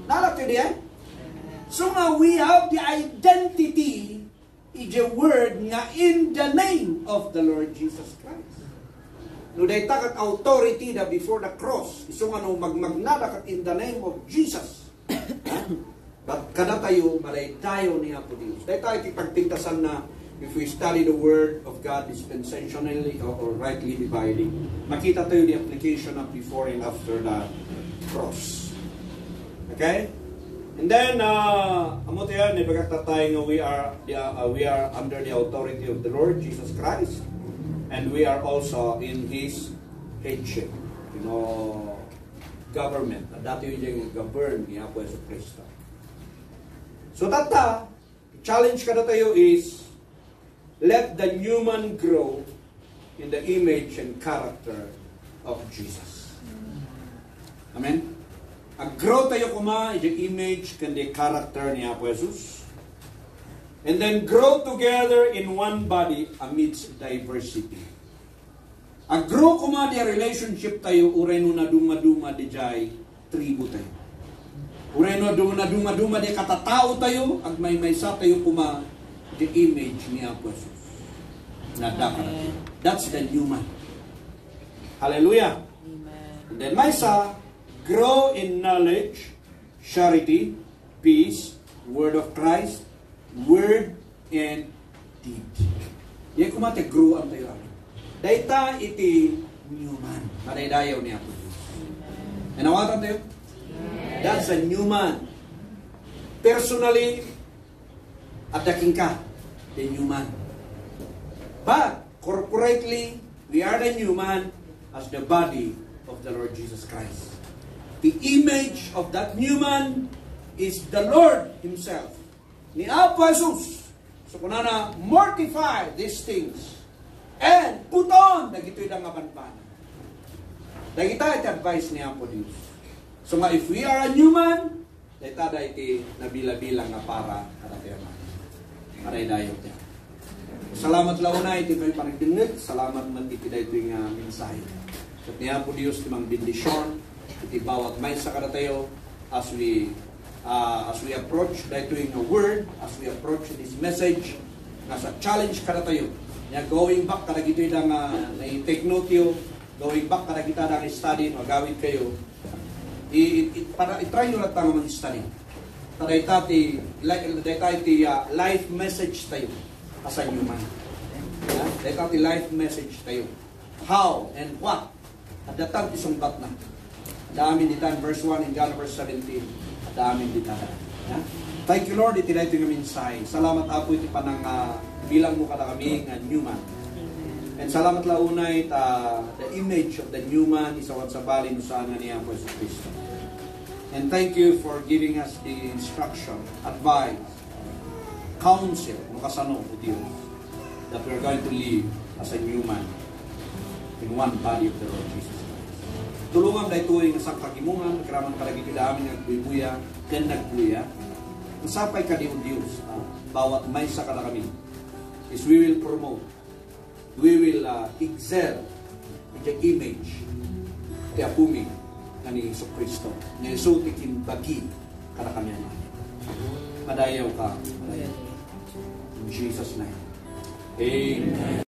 Nalapit yan? So nga we have the identity in the word nga in the name of the Lord Jesus Christ. No day takat authority na before the cross. So nga no magmagnadakat in the name of Jesus. But kada tayo, malay tayo niya po Diyos. Dahil tayo pagpintasan na if we study the Word of God dispensationally or rightly dividing, makita tayo the application of before and after the cross. Okay? And then, amo tayo, nipagkatatay nga we are under the authority of the Lord Jesus Christ, and we are also in His headship. Government. Dati yung govern niya po sa Kristo. So challenge ka na tayo is, let the human grow in the image and character of Jesus. Amen? Ag-grow tayo kuma in the image and the character ni Apo Jesus. And then grow together in one body amidst diversity. Ag-grow kuma di relationship tayo, uray no na duma-duma di jay tribu tayo. Uray no duma-duma di katatao tayo, ag may-maysa tayo kuma the image ni Apo Jesus. That's the human. Hallelujah. Amen. And then maysa, grow in knowledge, charity, peace, word of Christ, word and deed. Yan kumate grow ang tayo. Dayta iti human. Madaydayaw niya po. Nanawatan tayo? That's a human. Personally, ataking ka, the human. But, corporately, we are the human as the body of the Lord Jesus Christ. The image of that human is the Lord Himself. Ni Apo Jesus. So, kung na mortify these things, And put on dagitoy nga banban. Dagita iti advice niya po Dios. So nga if we are a new man, dayta iti nabila-bilang nga para kada tema. Aray dayo ti. Salamat launa iti may panagdingit, salamat man iti daytoy nga mensahe. Ket niya po Dios ti mang bendisyon iti bawat may sa kada tayo as we approach daytoy nga word, as we approach this message nga sa challenge kada tayo. Nya going back kada gitoy da nga na-take note yo, going back kada kita da study magawid kayo. Para i-try nyo lang nga mag-study. Dayta ti life message tayo as a human. Dayta ti life message tayo. How and what? At datang isungkat na. Daamin dita in verse 1 in John verse 17. Daamin dita. Thank you Lord, iti dayto nga mensahe. Salamat apo iti panang bilang mo kada kami nga new man. And salamat launay the image of the new man is awan sa bali no saan nga niya po sa Kristo. And thank you for giving us the instruction, advice, counsel, makasano o Diyos, that we are going to live as a new man in one body of the Lord Jesus Christ. Tulungan dahil ito yung isang kagimungan, karaman kalagi kidaamin nagbuya, then nagbuya. Masapay ka di o Diyos, bawat may sa kada kami, is we will promote, we will excel in the image, the apumi, ni Iso Kristo. Nga iso tikin bagi kada kami natin. Madayaw ka. In Jesus' name. Amen.